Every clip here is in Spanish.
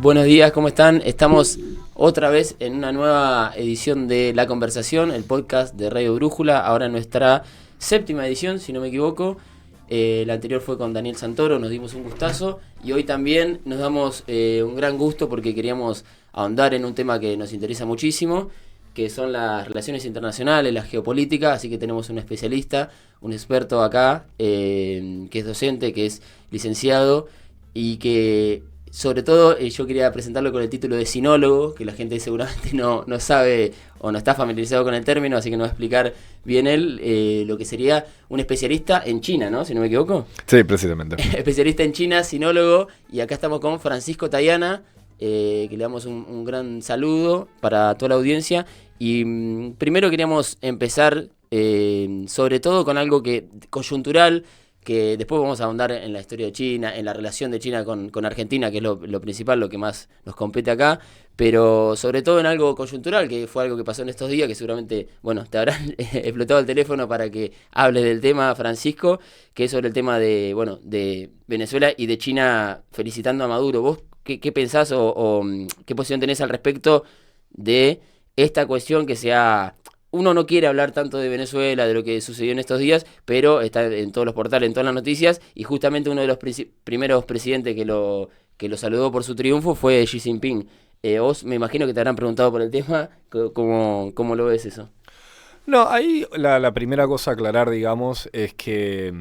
Buenos días, ¿cómo están? Estamos otra vez en una nueva edición de La Conversación, el podcast de Radio Brújula, ahora en nuestra 7ª edición, si no me equivoco. La anterior fue con Daniel Santoro, nos dimos un gustazo y hoy también nos damos un gran gusto porque queríamos ahondar en un tema que nos interesa muchísimo, que son las relaciones internacionales, la geopolítica, así que tenemos un especialista, un experto acá, que es docente, que es licenciado y que sobre todo yo quería presentarlo con el título de sinólogo, que la gente seguramente no sabe o no está familiarizado con el término, así que nos va a explicar bien él lo que sería un especialista en China, ¿no? Si no me equivoco. Sí, precisamente. Especialista en China, sinólogo, y acá estamos con Francisco Tayana, que le damos un gran saludo para toda la audiencia. Y primero queríamos empezar sobre todo con algo coyuntural, que después vamos a ahondar en la historia de China, en la relación de China con Argentina, que es lo principal, lo que más nos compete acá, pero sobre todo en algo coyuntural, que fue algo que pasó en estos días, que seguramente, bueno, te habrán explotado el teléfono para que hables del tema, Francisco, que es sobre el tema de Venezuela y de China felicitando a Maduro. ¿Vos qué pensás o qué posición tenés al respecto de esta cuestión que uno no quiere hablar tanto de Venezuela, de lo que sucedió en estos días, pero está en todos los portales, en todas las noticias, y justamente uno de los primeros presidentes que lo saludó por su triunfo fue Xi Jinping. Vos me imagino que te habrán preguntado por el tema, ¿cómo lo ves eso? No, ahí la primera cosa a aclarar, digamos, es que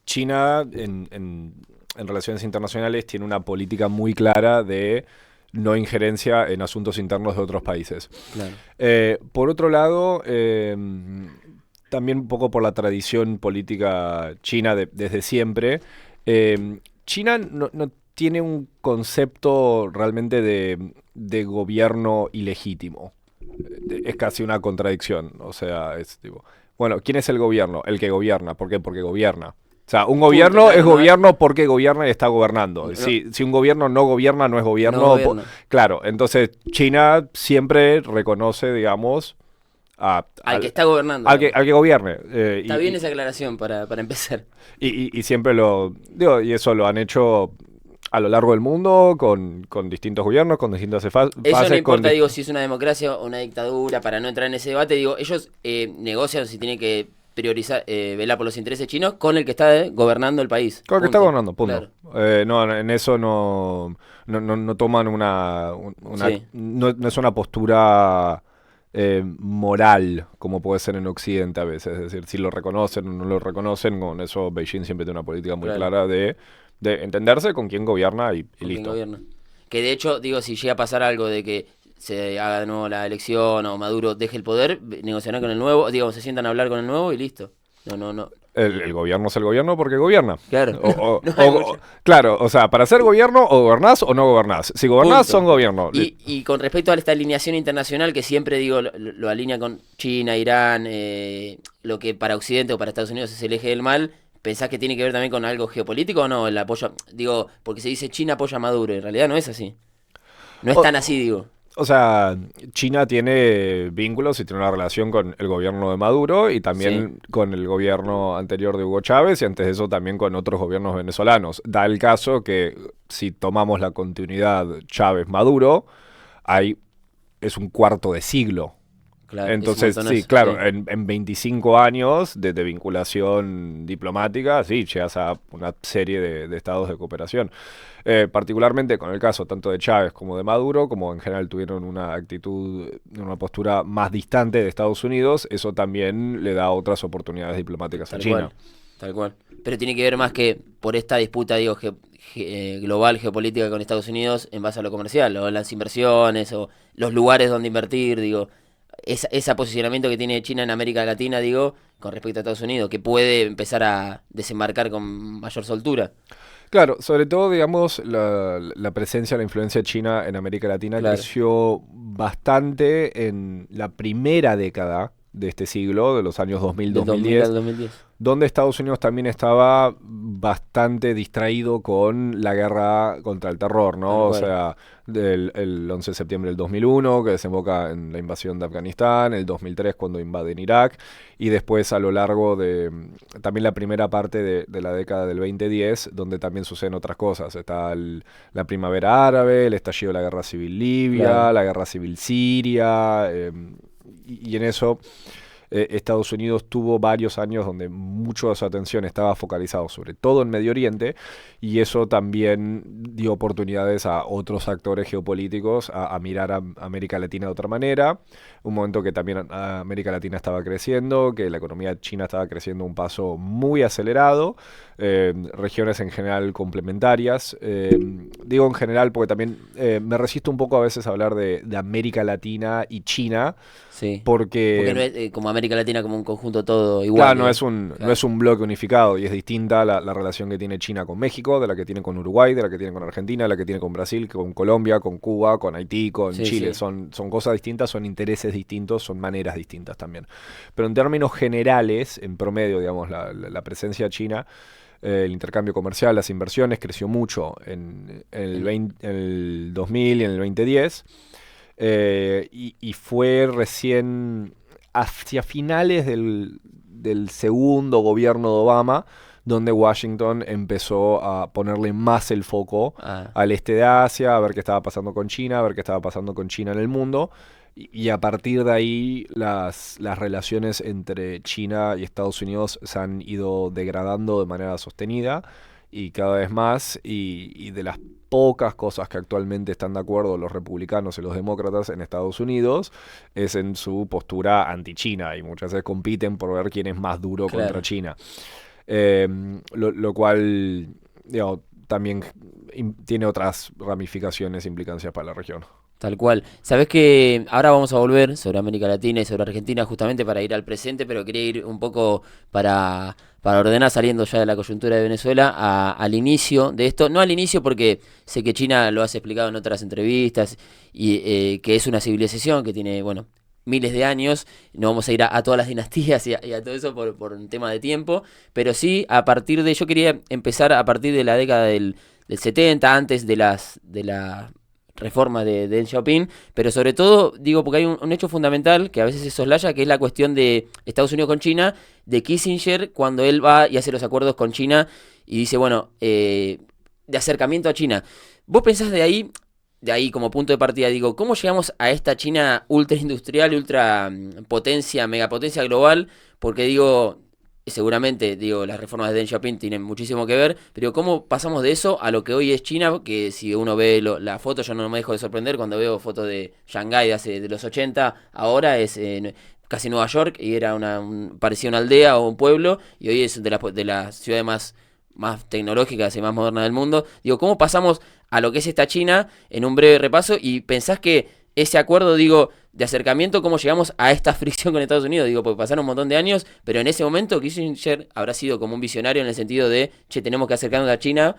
China en relaciones internacionales tiene una política muy clara de no injerencia en asuntos internos de otros países. Claro. Por otro lado, también un poco por la tradición política china desde siempre, China no tiene un concepto realmente de gobierno ilegítimo. Es casi una contradicción. O sea, es tipo, bueno, ¿quién es el gobierno? El que gobierna. ¿Por qué? Porque gobierna. O sea, un gobierno es gobierno porque gobierna y está gobernando. No. Si un gobierno no gobierna, no es gobierno. No gobierna. Claro, entonces China siempre reconoce, digamos, al que está gobernando. Al que gobierne. Está bien esa aclaración para empezar. Y siempre y eso lo han hecho a lo largo del mundo, con distintos gobiernos, con distintas fases. Eso no importa, digo, si es una democracia o una dictadura, para no entrar en ese debate, digo, ellos negocian si tienen que priorizar, velar por los intereses chinos con el que está gobernando el país. Con el que está gobernando, punto. Claro. No, en eso no toman no es una postura moral, como puede ser en Occidente a veces. Es decir, si lo reconocen o no lo reconocen, con eso Beijing siempre tiene una política muy clara de entenderse con quién gobierna y listo. Gobierna. Que de hecho, digo, si llega a pasar algo de que se haga de nuevo la elección o Maduro deje el poder, negociarán con el nuevo, digamos, se sientan a hablar con el nuevo y listo. No. El gobierno es el gobierno porque gobierna. Claro. Claro, o sea, para ser gobierno o gobernás o no gobernás. Si gobernás, son gobierno. Y con respecto a esta alineación internacional que siempre, digo, lo alinea con China, Irán, lo que para Occidente o para Estados Unidos es el eje del mal, ¿pensás que tiene que ver también con algo geopolítico o no? El apoyo, digo, porque se dice China apoya a Maduro, en realidad no es así. No es tan así, digo. O sea, China tiene vínculos y tiene una relación con el gobierno de Maduro y también con el gobierno anterior de Hugo Chávez y antes de eso también con otros gobiernos venezolanos. Da el caso que si tomamos la continuidad Chávez-Maduro, es un cuarto de siglo. Claro, entonces, sí, claro, en 25 años de vinculación diplomática, sí, llegas a una serie de estados de cooperación. Particularmente con el caso tanto de Chávez como de Maduro, como en general tuvieron una postura más distante de Estados Unidos, eso también le da otras oportunidades diplomáticas a China. Tal cual. Pero tiene que ver más que por esta disputa, digo, global, geopolítica con Estados Unidos en base a lo comercial, o las inversiones, o los lugares donde invertir, digo. Ese posicionamiento que tiene China en América Latina, digo, con respecto a Estados Unidos, que puede empezar a desembarcar con mayor soltura. Claro, sobre todo, digamos, la presencia, la influencia china en América Latina creció bastante en la primera década de este siglo, de los años 2000-2010. donde Estados Unidos también estaba bastante distraído con la guerra contra el terror, ¿no? O sea, el 11 de septiembre del 2001, que desemboca en la invasión de Afganistán, el 2003 cuando invaden Irak, y después a lo largo de también la primera parte de la década del 2010, donde también suceden otras cosas. Está la primavera árabe, el estallido de la guerra civil libia, la guerra civil siria, y en eso... Estados Unidos tuvo varios años donde mucho de su atención estaba focalizado sobre todo en Medio Oriente, y eso también dio oportunidades a otros actores geopolíticos a mirar a América Latina de otra manera. Un momento que también América Latina estaba creciendo, que la economía china estaba creciendo a un paso muy acelerado, regiones en general complementarias. Digo en general porque también me resisto un poco a veces a hablar de América Latina y China. Sí. Porque no es como América Latina como un conjunto todo igual. Claro, no es un bloque unificado, y es distinta la relación que tiene China con México, de la que tiene con Uruguay, de la que tiene con Argentina, de la que tiene con Brasil, con Colombia, con Cuba, con Haití, con Chile. Sí. Son cosas distintas, son intereses distintos, son maneras distintas también. Pero en términos generales, en promedio, digamos, la presencia china, el intercambio comercial, las inversiones, creció mucho en el 2000 y en el 2010. Y fue recién hacia finales del segundo gobierno de Obama donde Washington empezó a ponerle más el foco al este de Asia, a ver qué estaba pasando con China, a ver qué estaba pasando con China en el mundo. Y a partir de ahí las relaciones entre China y Estados Unidos se han ido degradando de manera sostenida y cada vez más, y de las pocas cosas que actualmente están de acuerdo los republicanos y los demócratas en Estados Unidos es en su postura anti-China, y muchas veces compiten por ver quién es más duro contra China. Lo cual, digamos, también tiene otras ramificaciones e implicancias para la región. Tal cual. Sabés que ahora vamos a volver sobre América Latina y sobre Argentina justamente para ir al presente, pero quería ir un poco para ordenar, saliendo ya de la coyuntura de Venezuela, al inicio de esto. No al inicio porque sé que China lo has explicado en otras entrevistas, y que es una civilización que tiene, bueno, miles de años. No vamos a ir a todas las dinastías y a todo eso por un tema de tiempo, pero sí a partir de... Yo quería empezar a partir de la década del 70, antes de la reforma de Deng Xiaoping, pero sobre todo, digo, porque hay un hecho fundamental que a veces se soslaya, que es la cuestión de Estados Unidos con China, de Kissinger, cuando él va y hace los acuerdos con China y dice, bueno, de acercamiento a China. ¿Vos pensás de ahí como punto de partida, digo, cómo llegamos a esta China ultra industrial, ultra potencia, megapotencia global? Porque digo... Seguramente, digo, las reformas de Deng Xiaoping tienen muchísimo que ver, pero ¿cómo pasamos de eso a lo que hoy es China? Que si uno ve la foto, yo no me dejo de sorprender cuando veo fotos de Shanghái de los 80, ahora es casi Nueva York, y era parecía una aldea o un pueblo, y hoy es de las ciudades más tecnológicas y más modernas del mundo. Digo, ¿cómo pasamos a lo que es esta China en un breve repaso? Y pensás que ese acuerdo, digo, de acercamiento, ¿cómo llegamos a esta fricción con Estados Unidos? Digo, porque pasaron un montón de años, pero en ese momento Kissinger habrá sido como un visionario en el sentido de, che, tenemos que acercarnos a China.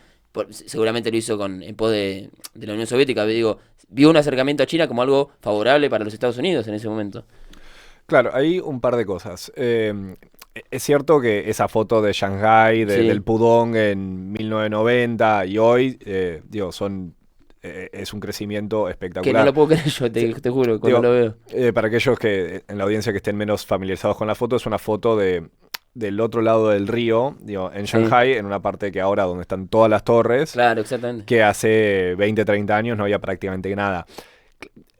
Seguramente lo hizo en pos de la Unión Soviética. Digo, vio un acercamiento a China como algo favorable para los Estados Unidos en ese momento. Claro, hay un par de cosas. Es cierto que esa foto de Shanghái, del Pudong en 1990 y hoy, digo, es un crecimiento espectacular. Que no lo puedo creer yo, te juro, cuando lo veo. Para aquellos que en la audiencia que estén menos familiarizados con la foto, es una foto del otro lado del río, digo, en Shanghái, en una parte que ahora donde están todas las torres. Claro, exactamente. Que hace 20, 30 años no había prácticamente nada.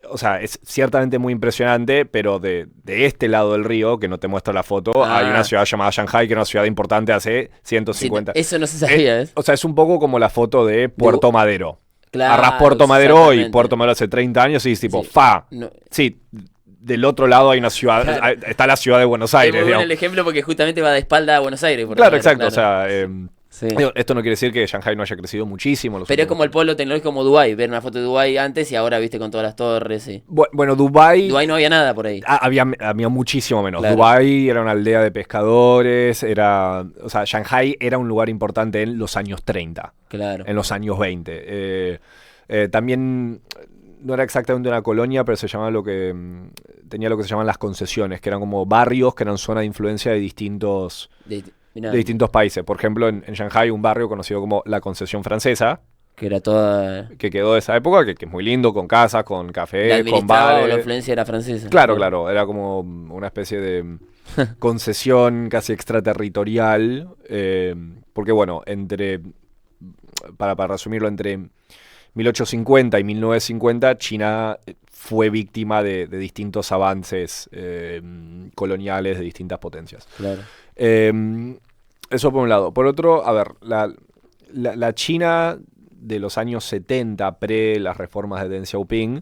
O sea, es ciertamente muy impresionante, pero de este lado del río, que no te muestro la foto, hay una ciudad llamada Shanghái, que es una ciudad importante hace 150. Sí, eso no se sabía, O sea, es un poco como la foto de Puerto Madero. Claro, Arras Puerto Madero y Puerto Madero hace 30 años y es tipo, sí, del otro lado hay una ciudad, claro. Está la ciudad de Buenos Aires. Es muy bueno el ejemplo porque justamente va de espalda a Buenos Aires. Claro, exacto, claro. O sea... Esto no quiere decir que Shanghái no haya crecido muchísimo. Pero es como el polo tecnológico como Dubái. Ver una foto de Dubái antes y ahora, viste, con todas las torres. Sí. Bueno, Dubái no había nada por ahí. Había muchísimo menos. Claro. Dubái era una aldea de pescadores. O sea, Shanghái era un lugar importante en los años 30. Claro. En los años 20. También... No era exactamente una colonia, pero se llamaba tenía lo que se llaman las concesiones, que eran como barrios que eran zona de influencia de distintos... De Mirá, de distintos países. Por ejemplo, en Shanghái, un barrio conocido como la Concesión Francesa, que era toda... que quedó de esa época, que es muy lindo, con casas, con La cafés, con administraba o la bares. influencia era francesa. Claro, claro, era como una especie de concesión casi extraterritorial, porque bueno, para resumirlo, entre 1850 y 1950, China fue víctima de distintos avances coloniales de distintas potencias. Claro. Eso por un lado. Por otro, a ver, la China de los años 70, pre las reformas de Deng Xiaoping,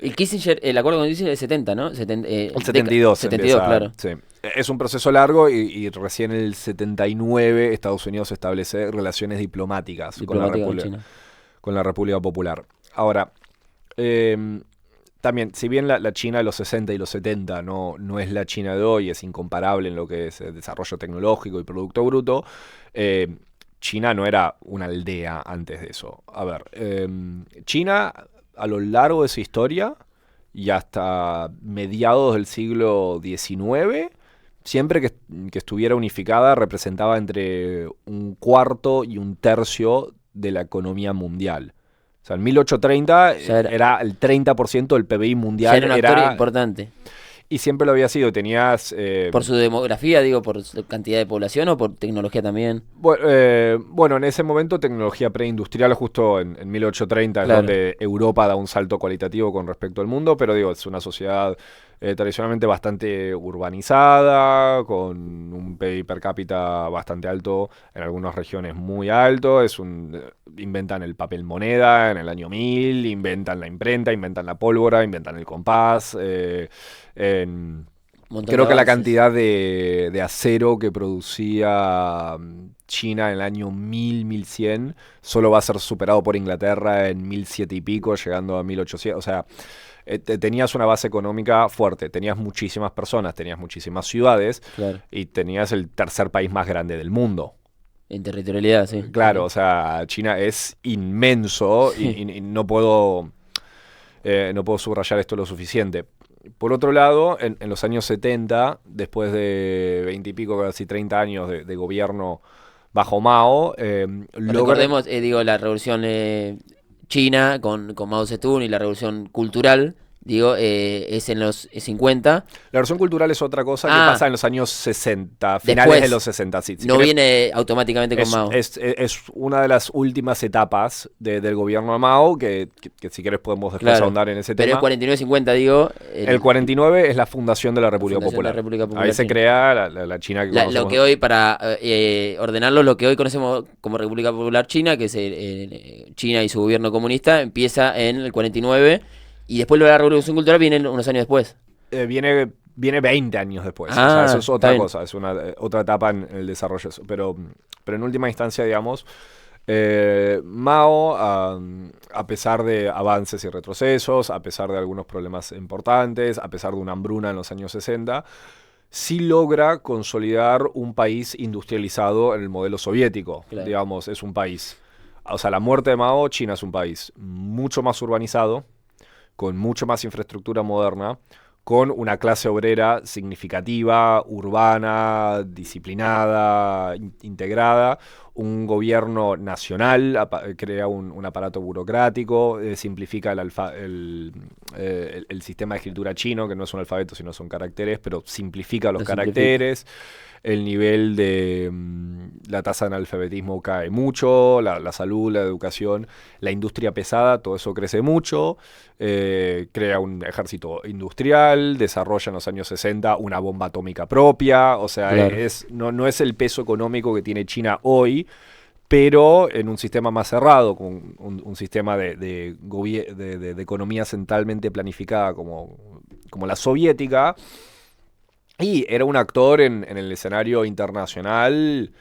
Y Kissinger, el acuerdo con Kissinger es 70, ¿no? el 72. 72, claro. Sí. Es un proceso largo y recién en el 79 Estados Unidos establece relaciones diplomáticas China. con la República Popular. Ahora, también, si bien la China de los 60 y los 70 no es la China de hoy, es incomparable en lo que es desarrollo tecnológico y Producto Bruto, China no era una aldea antes de eso. A ver, China a lo largo de su historia y hasta mediados del siglo XIX, siempre que estuviera unificada, representaba entre un cuarto y un tercio de la economía mundial. O sea, en 1830 era el 30% del PBI mundial. Ya era un actor importante. Y siempre lo había sido. Tenías... ¿Por su demografía, digo, por su cantidad de población o por tecnología también? Bueno, en ese momento tecnología preindustrial, justo en 1830, claro, es donde Europa da un salto cualitativo con respecto al mundo, pero digo, es una sociedad tradicionalmente bastante urbanizada, con un PIB per cápita bastante alto, en algunas regiones muy alto. Inventan el papel moneda en el año 1000, inventan la imprenta, inventan la pólvora, inventan el compás. Creo que la cantidad de acero que producía China en el año 1100 solo va a ser superado por Inglaterra en 1007 y pico, llegando a 1800. O sea, tenías una base económica fuerte, tenías muchísimas personas, tenías muchísimas ciudades, claro, y tenías el tercer país más grande del mundo. En territorialidad, sí. Claro, o sea, China es inmenso y no puedo subrayar esto lo suficiente. Por otro lado, en los años 70, después de 20 y pico, casi 30 años de gobierno bajo Mao, recordemos, la revolución china con Mao Zedong y la revolución cultural, es en los 50. La revolución cultural es otra cosa que pasa en los años 60, finales después, de los 60. Sí, no viene automáticamente con Mao. Es una de las últimas etapas del gobierno de Mao, que si quieres podemos después ahondar en ese tema. Pero el 49-50, el 49 es la fundación de la República Popular. Ahí se crea la China que conocemos. Lo que hoy, para ordenarlo, lo que hoy conocemos como República Popular China, que es China y su gobierno comunista, empieza en el 49. Y después lo de la Revolución Cultural viene unos años después. Viene 20 años después. O sea, eso es otra cosa, es otra etapa en el desarrollo. Pero en última instancia, digamos, Mao, a pesar de avances y retrocesos, a pesar de algunos problemas importantes, a pesar de una hambruna en los años 60, sí logra consolidar un país industrializado en el modelo soviético. Claro. Digamos, es un país... O sea, la muerte de Mao, China es un país mucho más urbanizado, con mucho más infraestructura moderna, con una clase obrera significativa, urbana, disciplinada, integrada, un gobierno nacional, crea un aparato burocrático, simplifica el sistema de escritura chino, que no es un alfabeto, sino son caracteres, pero simplifica los caracteres. El nivel de la tasa de analfabetismo cae mucho, la salud, la educación, la industria pesada, todo eso crece mucho, crea un ejército industrial, desarrolla en los años 60 una bomba atómica propia, o sea, claro, no es el peso económico que tiene China hoy, pero en un sistema más cerrado, con un sistema de economía centralmente planificada como la soviética. Y era un actor en el escenario internacional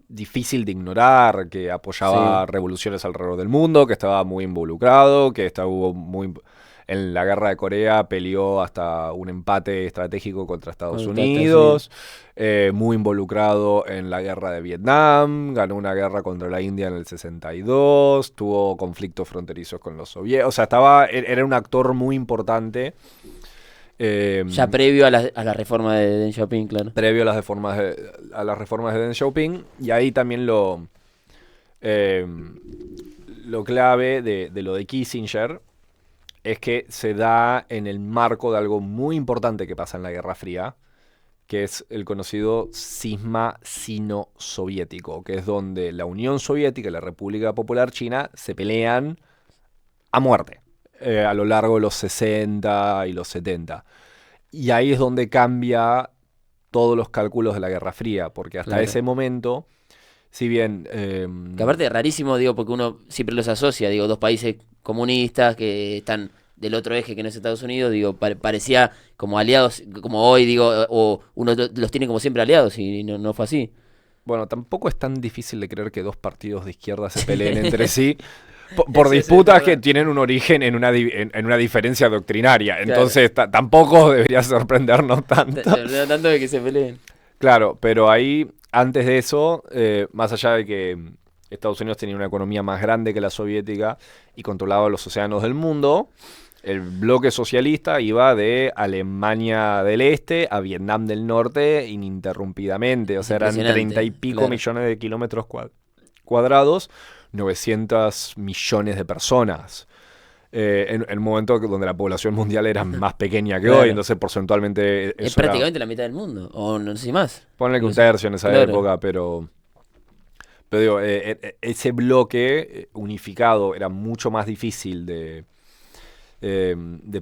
difícil de ignorar, que apoyaba revoluciones alrededor del mundo, que estaba muy involucrado, que en la guerra de Corea peleó hasta un empate estratégico contra Estados Unidos, muy involucrado en la guerra de Vietnam, ganó una guerra contra la India en el 62, tuvo conflictos fronterizos con los soviéticos, o sea, era un actor muy importante Ya previo a la reforma de Deng Xiaoping, claro. Previo a a las reformas de Deng Xiaoping, y ahí también eh, lo clave de lo de Kissinger es que se da en el marco de algo muy importante que pasa en la Guerra Fría, que es el conocido cisma sino-soviético, que es donde la Unión Soviética y la República Popular China se pelean a muerte a lo largo de los 60 y los 70. Y ahí es donde cambia todos los cálculos de la Guerra Fría, porque hasta Claro. ese momento, si bien... Que aparte es rarísimo, digo, porque uno siempre los asocia, digo, dos países comunistas que están del otro eje que no es Estados Unidos, digo, parecía como aliados, como hoy, digo, o uno los tiene como siempre aliados y no fue así. bueno, tampoco es tan difícil de creer que dos partidos de izquierda se peleen entre sí por Eso es disputas que verdad. tienen un origen en en una diferencia doctrinaria. Claro. Entonces tampoco debería sorprendernos tanto. Se olvida tanto de que se peleen. Claro, pero ahí, antes de eso, más allá de que Estados Unidos tenía una economía más grande que la soviética y controlaba los océanos del mundo, el bloque socialista iba de Alemania del Este a Vietnam del Norte ininterrumpidamente. O sea, eran Impresionante, 30 y pico claro. millones de kilómetros cuadrados, 900 millones de personas. En un momento donde la población mundial era más pequeña que Claro. hoy, entonces porcentualmente Es eso era... prácticamente la mitad del mundo, o no sé si más. Ponle que No un sé. tercio en esa Claro. época, pero digo, ese bloque unificado era mucho más difícil de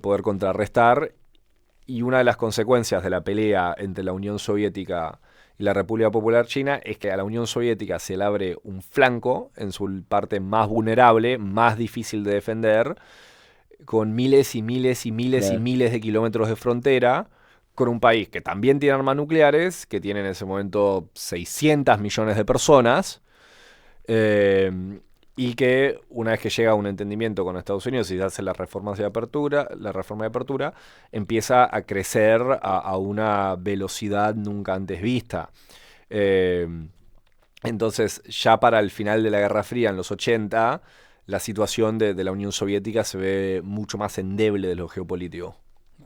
poder contrarrestar, y una de las consecuencias de la pelea entre la Unión Soviética y la República Popular China es que a la Unión Soviética se le abre un flanco en su parte más vulnerable, más difícil de defender, con miles y miles y miles y Claro. miles de kilómetros de frontera, con un país que también tiene armas nucleares, que tiene en ese momento 600 millones de personas, eh, y que una vez que llega a un entendimiento con Estados Unidos y se hace la reforma de apertura, empieza a crecer a una velocidad nunca antes vista. Eh, entonces, ya para el final de la Guerra Fría, en los 80, la situación de la Unión Soviética se ve mucho más endeble de lo geopolítico.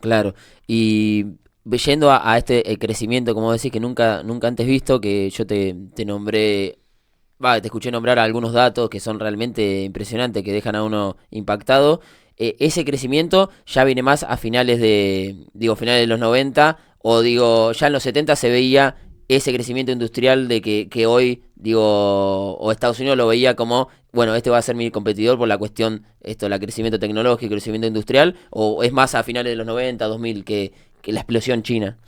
Claro. Y yendo a este crecimiento, como decís, que nunca antes visto, que yo te nombré, te escuché nombrar algunos datos que son realmente impresionantes, que dejan a uno impactado. Ese crecimiento ya viene más a finales de los 90, o digo, ya en los 70 se veía ese crecimiento industrial de que hoy, digo, o Estados Unidos lo veía como, bueno, este va a ser mi competidor por la cuestión, el crecimiento tecnológico, crecimiento industrial, o es más a finales de los 90, 2000, que la explosión china.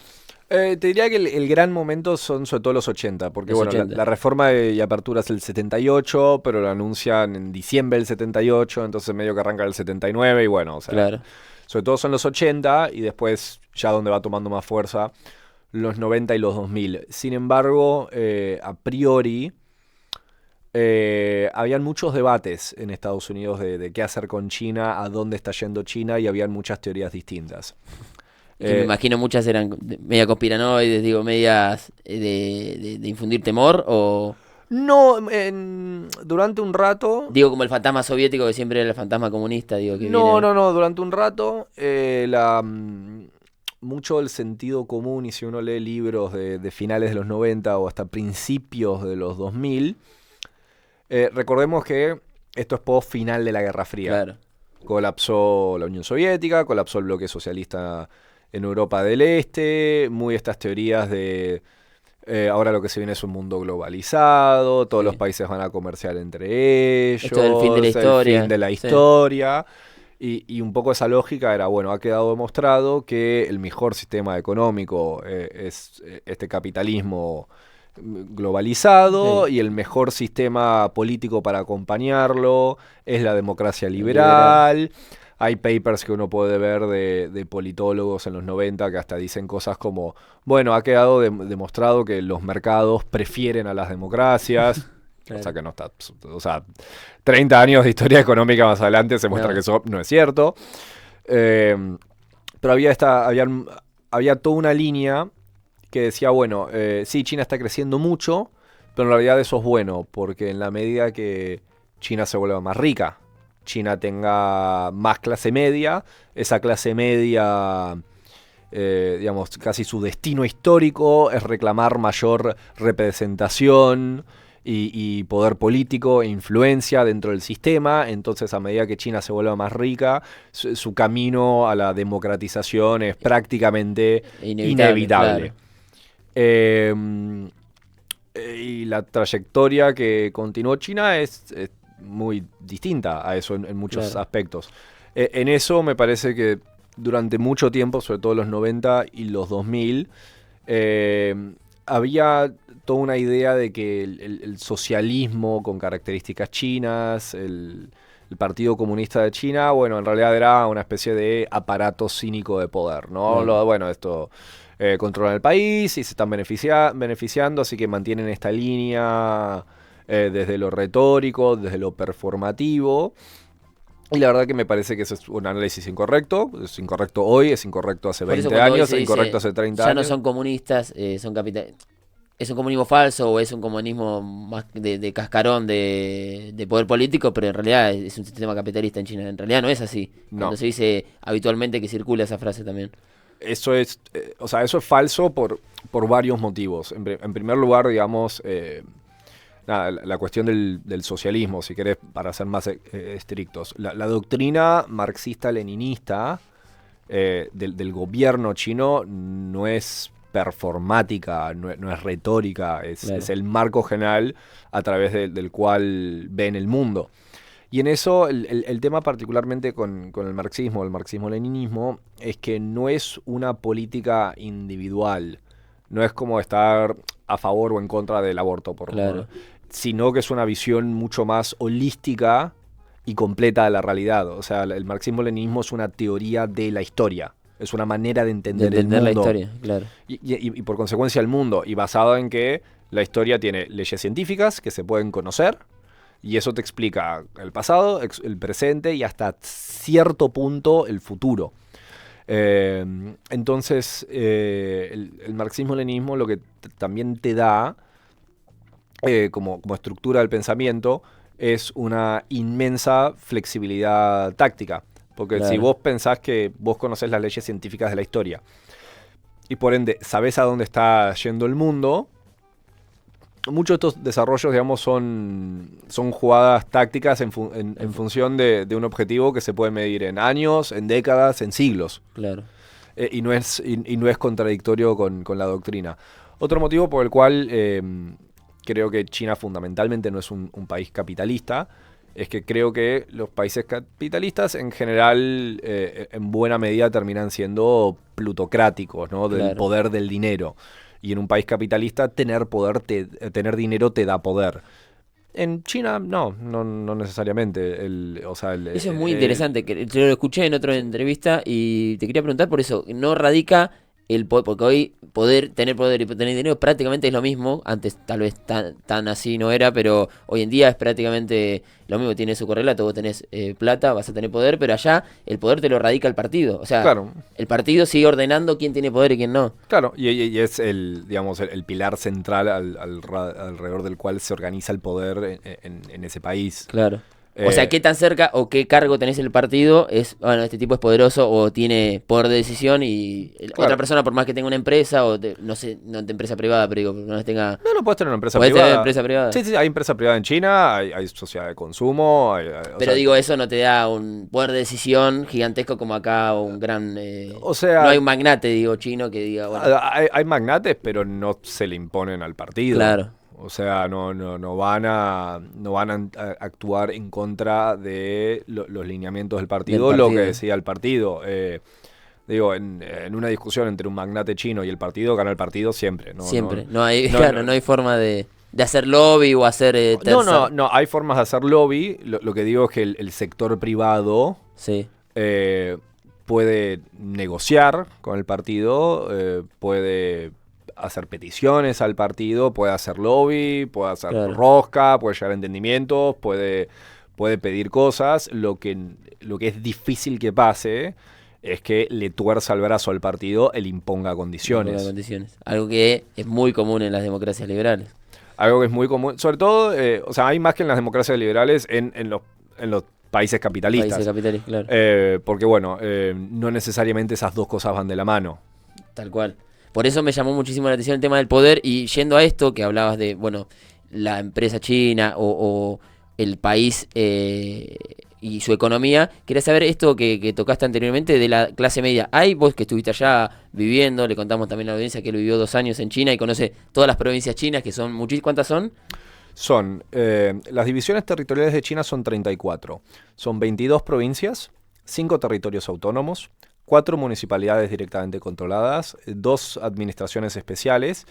Te diría que el gran momento son sobre todo los 80, porque Los bueno, 80. la reforma y apertura es el 78, pero lo anuncian en diciembre del 78, entonces medio que arranca el 79 y bueno, o sea, Claro. sobre todo son los 80 y después ya donde va tomando más fuerza los 90 y los 2000. Sin embargo, a priori, habían muchos debates en Estados Unidos de qué hacer con China, a dónde está yendo China, y habían muchas teorías distintas. Que me imagino muchas eran media conspiranoides, digo, medias de infundir temor, o No, durante un rato... digo como el fantasma soviético que siempre era el fantasma comunista, digo, que No, viene. no, durante un rato mucho el sentido común, y si uno lee libros de finales de los 90 o hasta principios de los 2000, recordemos que esto es post final de la Guerra Fría. Claro. Colapsó la Unión Soviética, colapsó el bloque socialista en Europa del Este, muy estas teorías de ahora lo que se viene es un mundo globalizado, todos Sí. los países van a comerciar entre ellos, Esto del fin de la historia. el fin de la Sí. historia. Y un poco esa lógica era, bueno, ha quedado demostrado que el mejor sistema económico es este capitalismo globalizado, Sí. y el mejor sistema político para acompañarlo es la democracia Liberal. liberal. Hay papers que uno puede ver de politólogos en los 90 que hasta dicen cosas como, bueno, ha quedado demostrado que los mercados prefieren a las democracias. Claro. O sea que no está, o sea, 30 años de historia económica más adelante se muestra No. que eso no es cierto. Pero había toda una línea que decía, bueno, sí, China está creciendo mucho, pero en realidad eso es bueno, porque en la medida que China se vuelva más rica, China tenga más clase media, esa clase media digamos, casi su destino histórico es reclamar mayor representación y poder político e influencia dentro del sistema. Entonces, a medida que China se vuelva más rica, su camino a la democratización es prácticamente inevitable. Y la trayectoria que continuó China es muy distinta a eso en muchos aspectos. En eso me parece que durante mucho tiempo, sobre todo los 90 y los 2000, había toda una idea de que el socialismo con características chinas, el Partido Comunista de China, bueno, en realidad era una especie de aparato cínico de poder, ¿no? Esto controlan el país y se están beneficiando, así que mantienen esta línea desde lo retórico, desde lo performativo. Y la verdad que me parece que eso es un análisis incorrecto. Es incorrecto hoy, es incorrecto hace 20 años, es incorrecto hace 30 años. Ya no son comunistas, son capitalistas. ¿Es un comunismo falso o es un comunismo más de cascarón de poder político? Pero en realidad es un sistema capitalista en China. En realidad no es así. No. Cuando se dice habitualmente que circula esa frase también. Eso es, eso es falso por varios motivos. En primer lugar, digamos, la cuestión del socialismo, si querés, para ser más estrictos. La doctrina marxista-leninista del gobierno chino no es performática, no es retórica, es el marco general a través del cual ven el mundo. Y en eso el tema particularmente con el marxismo-leninismo, es que no es una política individual, no es como estar a favor o en contra del aborto, sino que es una visión mucho más holística y completa de la realidad. O sea, el marxismo-leninismo es una teoría de la historia. Es una manera de entender el mundo. La historia, claro. Y por consecuencia el mundo. Y basado en que la historia tiene leyes científicas que se pueden conocer. Y eso te explica el pasado, el presente y hasta cierto punto el futuro. Entonces, el marxismo-leninismo lo que también te da como estructura del pensamiento es una inmensa flexibilidad táctica. Porque si vos pensás que vos conocés las leyes científicas de la historia y por ende sabés a dónde está yendo el mundo, muchos de estos desarrollos, digamos, son jugadas tácticas en función de un objetivo que se puede medir en años, en décadas, en siglos. Claro. Y no es contradictorio con la doctrina. Otro motivo por el cual creo que China fundamentalmente no es un país capitalista es que creo que los países capitalistas en general en buena medida terminan siendo plutocráticos, ¿no? Del poder del dinero. Y en un país capitalista tener dinero te da poder. En China no necesariamente. Eso es muy interesante, que lo escuché en otra entrevista y te quería preguntar por eso. No radica el poder, porque hoy tener poder y tener dinero prácticamente es lo mismo. Antes tal vez tan así no era, pero hoy en día es prácticamente lo mismo. Tiene su correlato, vos tenés plata, vas a tener poder, pero allá el poder te lo radica el partido. O sea, el partido sigue ordenando quién tiene poder y quién no. Claro, y es el pilar central alrededor del cual se organiza el poder en ese país. Claro. O sea, qué tan cerca o qué cargo tenés el partido es, bueno, este tipo es poderoso o tiene poder de decisión y otra persona, por más que tenga una empresa o no sé, no de empresa privada, pero digo, no tenga... No puedes tener una empresa privada. ¿Puedes tener empresa privada? Sí, hay empresa privada en China, hay sociedad de consumo. Pero digo, eso no te da un poder de decisión gigantesco como acá o un gran... no hay un magnate, digo, chino que diga... Bueno. Hay magnates, pero no se le imponen al partido. Claro. O sea, no van a actuar en contra de los lineamientos del partido, lo que decía el partido. En una discusión entre un magnate chino y el partido, gana el partido siempre. Siempre. No hay forma de hacer lobby o hacer... No, hay formas de hacer lobby. Lo que digo es que el sector privado puede negociar con el partido, puede hacer peticiones al partido, puede hacer lobby, puede hacer rosca, puede llegar a entendimientos, puede pedir cosas. Lo que es difícil que pase es que le tuerza el brazo al partido, él imponga condiciones. Algo que es muy común en las democracias liberales. Algo que es muy común, sobre todo, hay más que en las democracias liberales en los países capitalistas. Países capitalistas, claro. Porque no necesariamente esas dos cosas van de la mano. Tal cual. Por eso me llamó muchísimo la atención el tema del poder y yendo a esto que hablabas de, bueno, la empresa china o el país y su economía, quería saber esto que tocaste anteriormente de la clase media. Hay vos que estuviste allá viviendo, le contamos también a la audiencia que él vivió 2 años en China y conoce todas las provincias chinas, que son muchísimas. ¿Cuántas son? Las divisiones territoriales de China son 34. Son 22 provincias, 5 territorios autónomos, 4 municipalidades directamente controladas, 2 administraciones especiales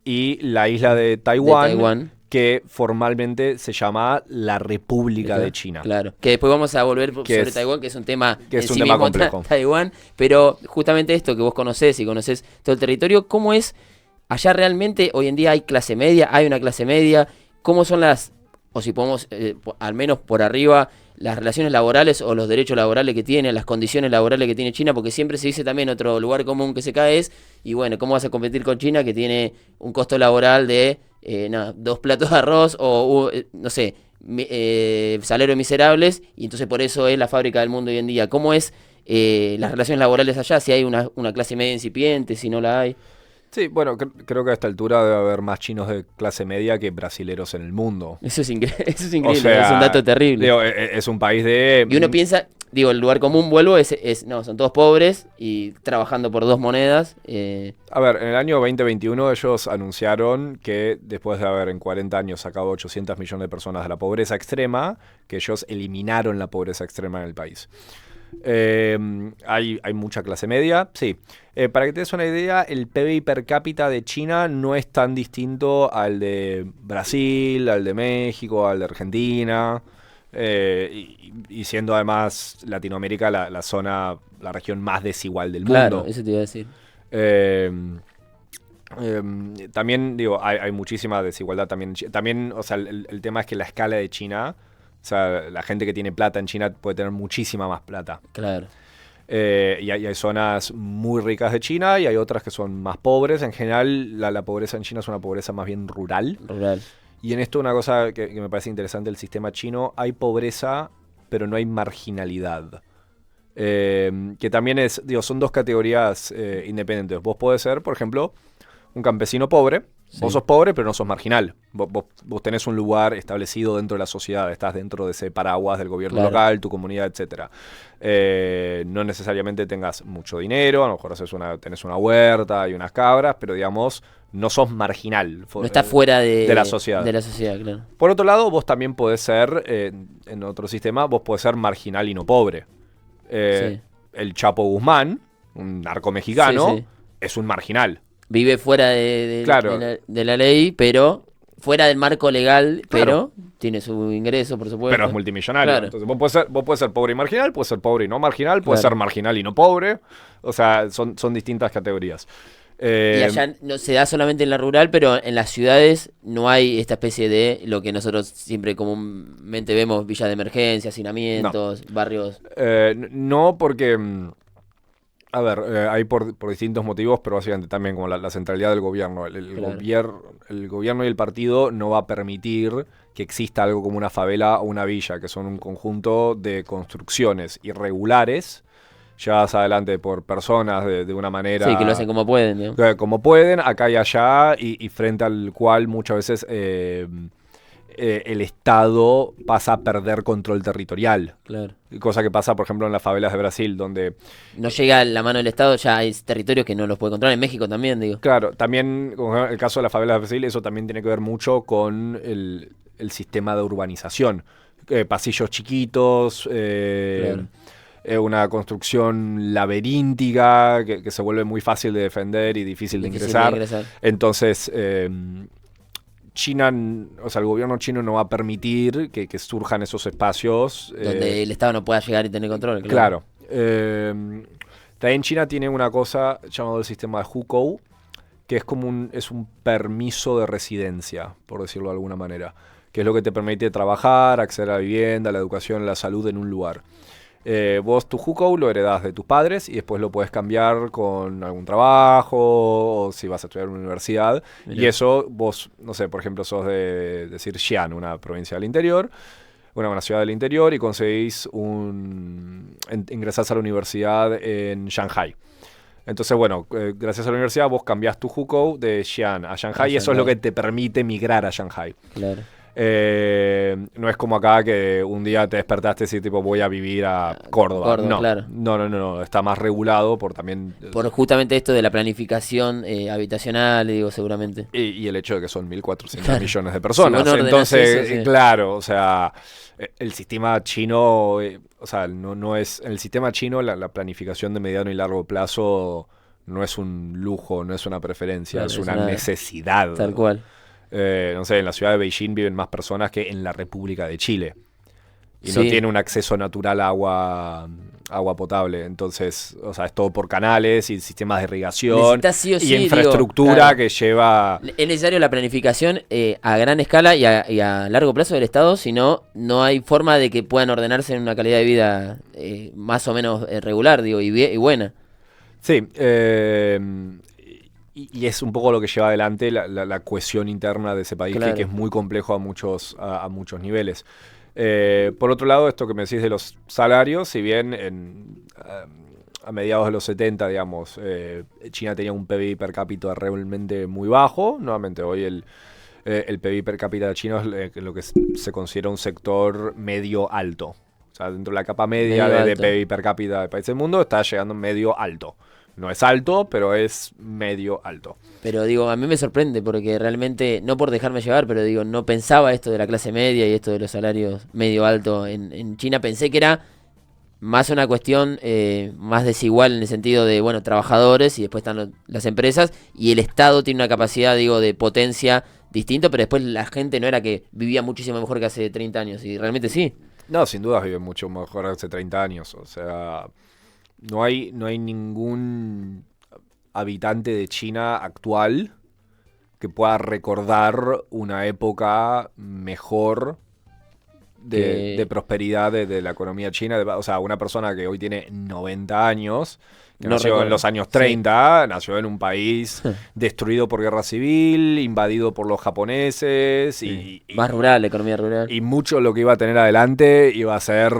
y la isla de Taiwán, que formalmente se llama la República de China. Claro, que después vamos a volver sobre Taiwán, que es un tema que es un tema complejo. Taiwán, pero justamente esto que vos conocés y conocés todo el territorio, ¿cómo es allá realmente? Hoy en día hay clase media, hay una clase media, ¿cómo son o si podemos, al menos por arriba, las relaciones laborales o los derechos laborales que tiene, las condiciones laborales que tiene China? Porque siempre se dice también, otro lugar común que se cae es, y bueno, ¿cómo vas a competir con China que tiene un costo laboral de 2 platos de arroz o no sé, salarios miserables, y entonces por eso es la fábrica del mundo hoy en día? ¿Cómo es las relaciones laborales allá? Si hay una clase media incipiente, si no la hay. Sí, bueno, creo que a esta altura debe haber más chinos de clase media que brasileros en el mundo. Eso es increíble, O sea, es un dato terrible. Digo, es un país de... Y uno piensa, digo, el lugar común, vuelvo, no, son todos pobres y trabajando por 2 monedas. A ver, en el año 2021 ellos anunciaron que después de haber en 40 años sacado 800 millones de personas de la pobreza extrema, que ellos eliminaron la pobreza extrema en el país. Hay mucha clase media, sí. Para que te des una idea, el PBI per cápita de China no es tan distinto al de Brasil, al de México, al de Argentina, y siendo además Latinoamérica la región más desigual del mundo. Claro, eso te iba a decir. También, digo, hay muchísima desigualdad también, o sea, el tema es que la escala de China... O sea, la gente que tiene plata en China puede tener muchísima más plata. Claro. Y hay zonas muy ricas de China y hay otras que son más pobres. En general, la pobreza en China es una pobreza más bien rural. Y en esto una cosa que me parece interesante del sistema chino, hay pobreza, pero no hay marginalidad. Que también son 2 categorías independientes. Vos podés ser, por ejemplo, un campesino pobre. Sí. Vos sos pobre, pero no sos marginal. Vos tenés un lugar establecido dentro de la sociedad. Estás dentro de ese paraguas del gobierno local, tu comunidad, etc. No necesariamente tengas mucho dinero. A lo mejor tenés una huerta y unas cabras, pero digamos, no sos marginal. No estás fuera de la sociedad. De la sociedad, claro. Por otro lado, vos también podés ser, en otro sistema, vos podés ser marginal y no pobre. Sí. El Chapo Guzmán, un narco mexicano, es un marginal. Vive fuera de la ley, pero fuera del marco legal, pero tiene su ingreso, por supuesto. Pero es multimillonario. Claro. Entonces vos puedes ser pobre y marginal, puedes ser pobre y no marginal, puedes ser marginal y no pobre. O sea, son distintas categorías. Y allá no se da solamente en la rural, pero en las ciudades no hay esta especie de lo que nosotros siempre comúnmente vemos, villas de emergencia, hacinamientos, barrios. No, porque... A ver, hay por distintos motivos, pero básicamente también como la centralidad del gobierno. El gobierno y el partido no va a permitir que exista algo como una favela o una villa, que son un conjunto de construcciones irregulares llevadas adelante por personas de una manera... Sí, que lo hacen como pueden, ¿no? Como pueden, acá y allá, y frente al cual muchas veces... el Estado pasa a perder control territorial. Claro. Cosa que pasa, por ejemplo, en las favelas de Brasil, donde... No llega la mano del Estado, ya hay territorios que no los puede controlar. En México también, digo. Claro, también, como el caso de las favelas de Brasil, eso también tiene que ver mucho con el sistema de urbanización. Pasillos chiquitos, una construcción laberíntica que se vuelve muy fácil de defender y difícil de ingresar. Entonces... China, o sea, el gobierno chino no va a permitir que surjan esos espacios donde el Estado no pueda llegar y tener control. Claro. También China tiene una cosa llamada el sistema de hukou, que es como es un permiso de residencia, por decirlo de alguna manera, que es lo que te permite trabajar, acceder a la vivienda, a la educación, a la salud en un lugar. Vos tu hukou lo heredás de tus padres y después lo puedes cambiar con algún trabajo o si vas a estudiar en una universidad. Mirá. Y eso vos, no sé, por ejemplo, sos de decir Xi'an, una provincia del interior, una ciudad del interior, y conseguís ingresás a la universidad en Shanghai. Entonces, bueno, gracias a la universidad vos cambiás tu hukou de Xi'an a Shanghai y eso es lo que te permite migrar a Shanghai. Claro. No es como acá que un día te despertaste y decís, tipo, voy a vivir a Córdoba. Córdoba, No, claro. no, está más regulado por también... Por justamente esto de la planificación habitacional, digo, seguramente. Y el hecho de que son 1.400 Claro. millones de personas. Si vos no ordenás Entonces, eso, sí. claro, o sea, el sistema chino, o sea, no es... En el sistema chino la planificación de mediano y largo plazo no es un lujo, no es una preferencia, Claro, es es una una- necesidad. Tal cual. No sé, en la ciudad de Beijing viven más personas que en la República de Chile. Y no Sí. tiene un acceso natural a agua potable. Entonces, o sea, es todo por canales y sistemas de irrigación Necesitas sí o y sí, digo, infraestructura claro. que lleva... Es necesario la planificación a gran escala y a largo plazo del Estado, si no, no hay forma de que puedan ordenarse en una calidad de vida más o menos regular, digo, y buena. Sí, y es un poco lo que lleva adelante la cohesión interna de ese país, Claro. que es muy complejo a muchos niveles. Por otro lado, esto que me decís de los salarios, si bien a mediados de los 70, digamos, China tenía un PBI per cápita realmente muy bajo, nuevamente hoy el PBI per cápita chino es lo que se considera un sector medio alto. O sea, dentro de la capa media Medio de alto. PBI per cápita de países del mundo está llegando medio alto. No es alto, pero es medio alto. Pero digo, a mí me sorprende porque realmente, no por dejarme llevar, pero digo, no pensaba esto de la clase media y esto de los salarios medio alto en China. Pensé que era más una cuestión más desigual en el sentido de, bueno, trabajadores y después están las empresas y el Estado tiene una capacidad, digo, de potencia distinto, pero después la gente no era que vivía muchísimo mejor que hace 30 años y realmente sí. No, sin duda vive mucho mejor hace 30 años. O sea, no hay ningún habitante de China actual que pueda recordar una época mejor Que- de prosperidad de la economía china. O sea, una persona que hoy tiene 90 años, que No nació recuerdo. en los años Sí. 30, nació en un país destruido por guerra civil, invadido por los japoneses y Más rural, economía rural. y mucho lo que iba a tener adelante iba a ser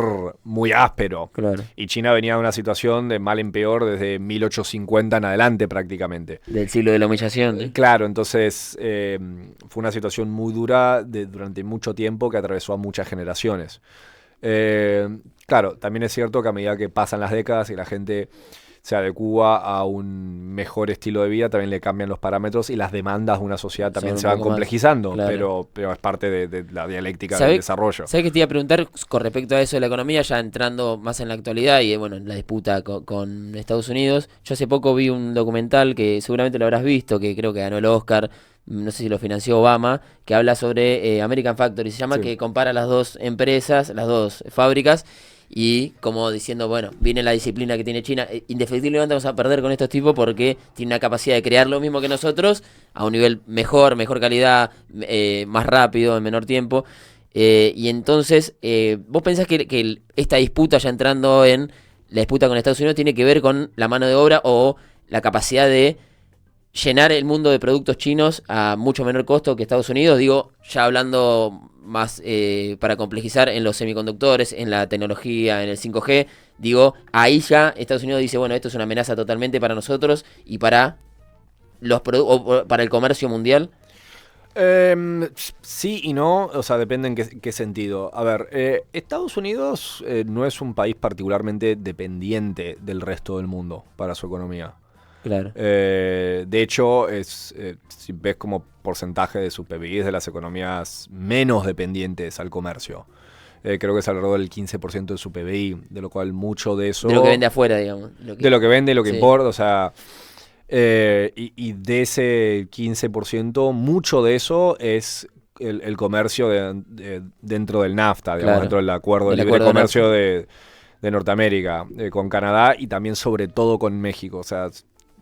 muy áspero. Claro. Y China venía de una situación de mal en peor desde 1850 en adelante prácticamente. Del siglo de la humillación. Claro, entonces fue una situación muy dura durante mucho tiempo que atravesó a muchas generaciones. Claro, también es cierto que a medida que pasan las décadas y la gente se adecúa a un mejor estilo de vida, también le cambian los parámetros y las demandas de una sociedad también Son se un van poco más, complejizando, claro. pero es parte de la dialéctica ¿Sabe- del desarrollo. ¿Sabes qué te iba a preguntar con respecto a eso de la economía, ya entrando más en la actualidad y bueno, en la disputa con Estados Unidos? Yo hace poco vi un documental que seguramente lo habrás visto, que creo que ganó el Oscar, no sé si lo financió Obama, que habla sobre American Factory, se llama, Sí. que compara las dos empresas, las dos fábricas. Y como diciendo, bueno, viene la disciplina que tiene China, indefectiblemente vamos a perder con estos tipos porque tiene una capacidad de crear lo mismo que nosotros a un nivel mejor calidad, más rápido, en menor tiempo. Y entonces, ¿vos pensás que esta disputa, ya entrando en la disputa con Estados Unidos, tiene que ver con la mano de obra o la capacidad de llenar el mundo de productos chinos a mucho menor costo que Estados Unidos? Digo, ya hablando más para complejizar en los semiconductores, en la tecnología, en el 5G, digo, ahí ya Estados Unidos dice, bueno, esto es una amenaza totalmente para nosotros y para para el comercio mundial. Sí y no, o sea, depende en qué sentido. A ver, Estados Unidos no es un país particularmente dependiente del resto del mundo para su economía. Claro. De hecho, si ves como porcentaje de su PBI, es de las economías menos dependientes al comercio. Creo que es alrededor del 15% de su PBI, de lo cual mucho de eso... De lo que vende afuera, digamos. De lo que vende, lo que Sí. importa, o sea... y de ese 15%, mucho de eso es el comercio dentro del NAFTA, digamos, Claro. dentro del acuerdo de Del libre acuerdo comercio de Norteamérica, con Canadá y también sobre todo con México. O sea,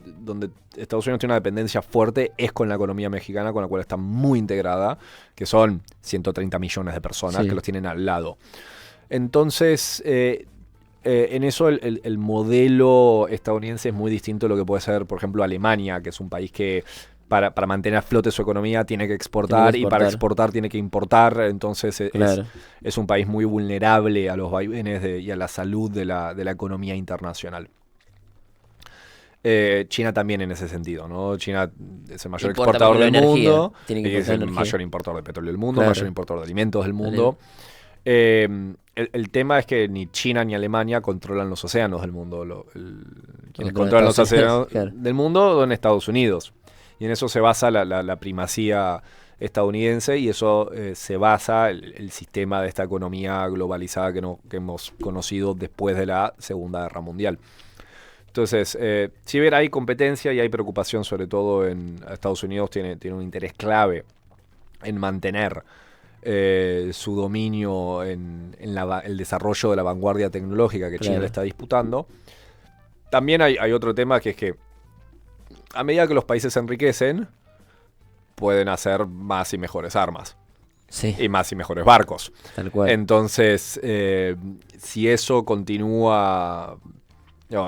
donde Estados Unidos tiene una dependencia fuerte es con la economía mexicana, con la cual está muy integrada, que son 130 millones de personas Sí. que los tienen al lado. Entonces... en eso el modelo estadounidense es muy distinto a lo que puede ser, por ejemplo, Alemania, que es un país que para mantener a flote su economía tiene que exportar, y para exportar tiene que importar. Entonces Claro. es un país muy vulnerable a los vaivenes y a la salud de la economía internacional. China también en ese sentido, ¿no? China es el mayor Importa exportador por del energía, mundo, tiene que y es importar el energía. mayor importador de petróleo del mundo, Claro. mayor importador de alimentos del mundo. El tema es que ni China ni Alemania controlan los océanos del mundo. Quienes controlan los océanos del mundo son Estados Unidos. Y en eso se basa la primacía estadounidense, y eso se basa el sistema de esta economía globalizada que hemos conocido después de la Segunda Guerra Mundial. Entonces, si bien hay competencia y hay preocupación, sobre todo en Estados Unidos, tiene un interés clave en mantener su dominio en el desarrollo de la vanguardia tecnológica que China le está disputando. También hay otro tema, que es que a medida que los países se enriquecen, pueden hacer más y mejores armas. Sí. Y más y mejores barcos. Tal cual. Entonces, si eso continúa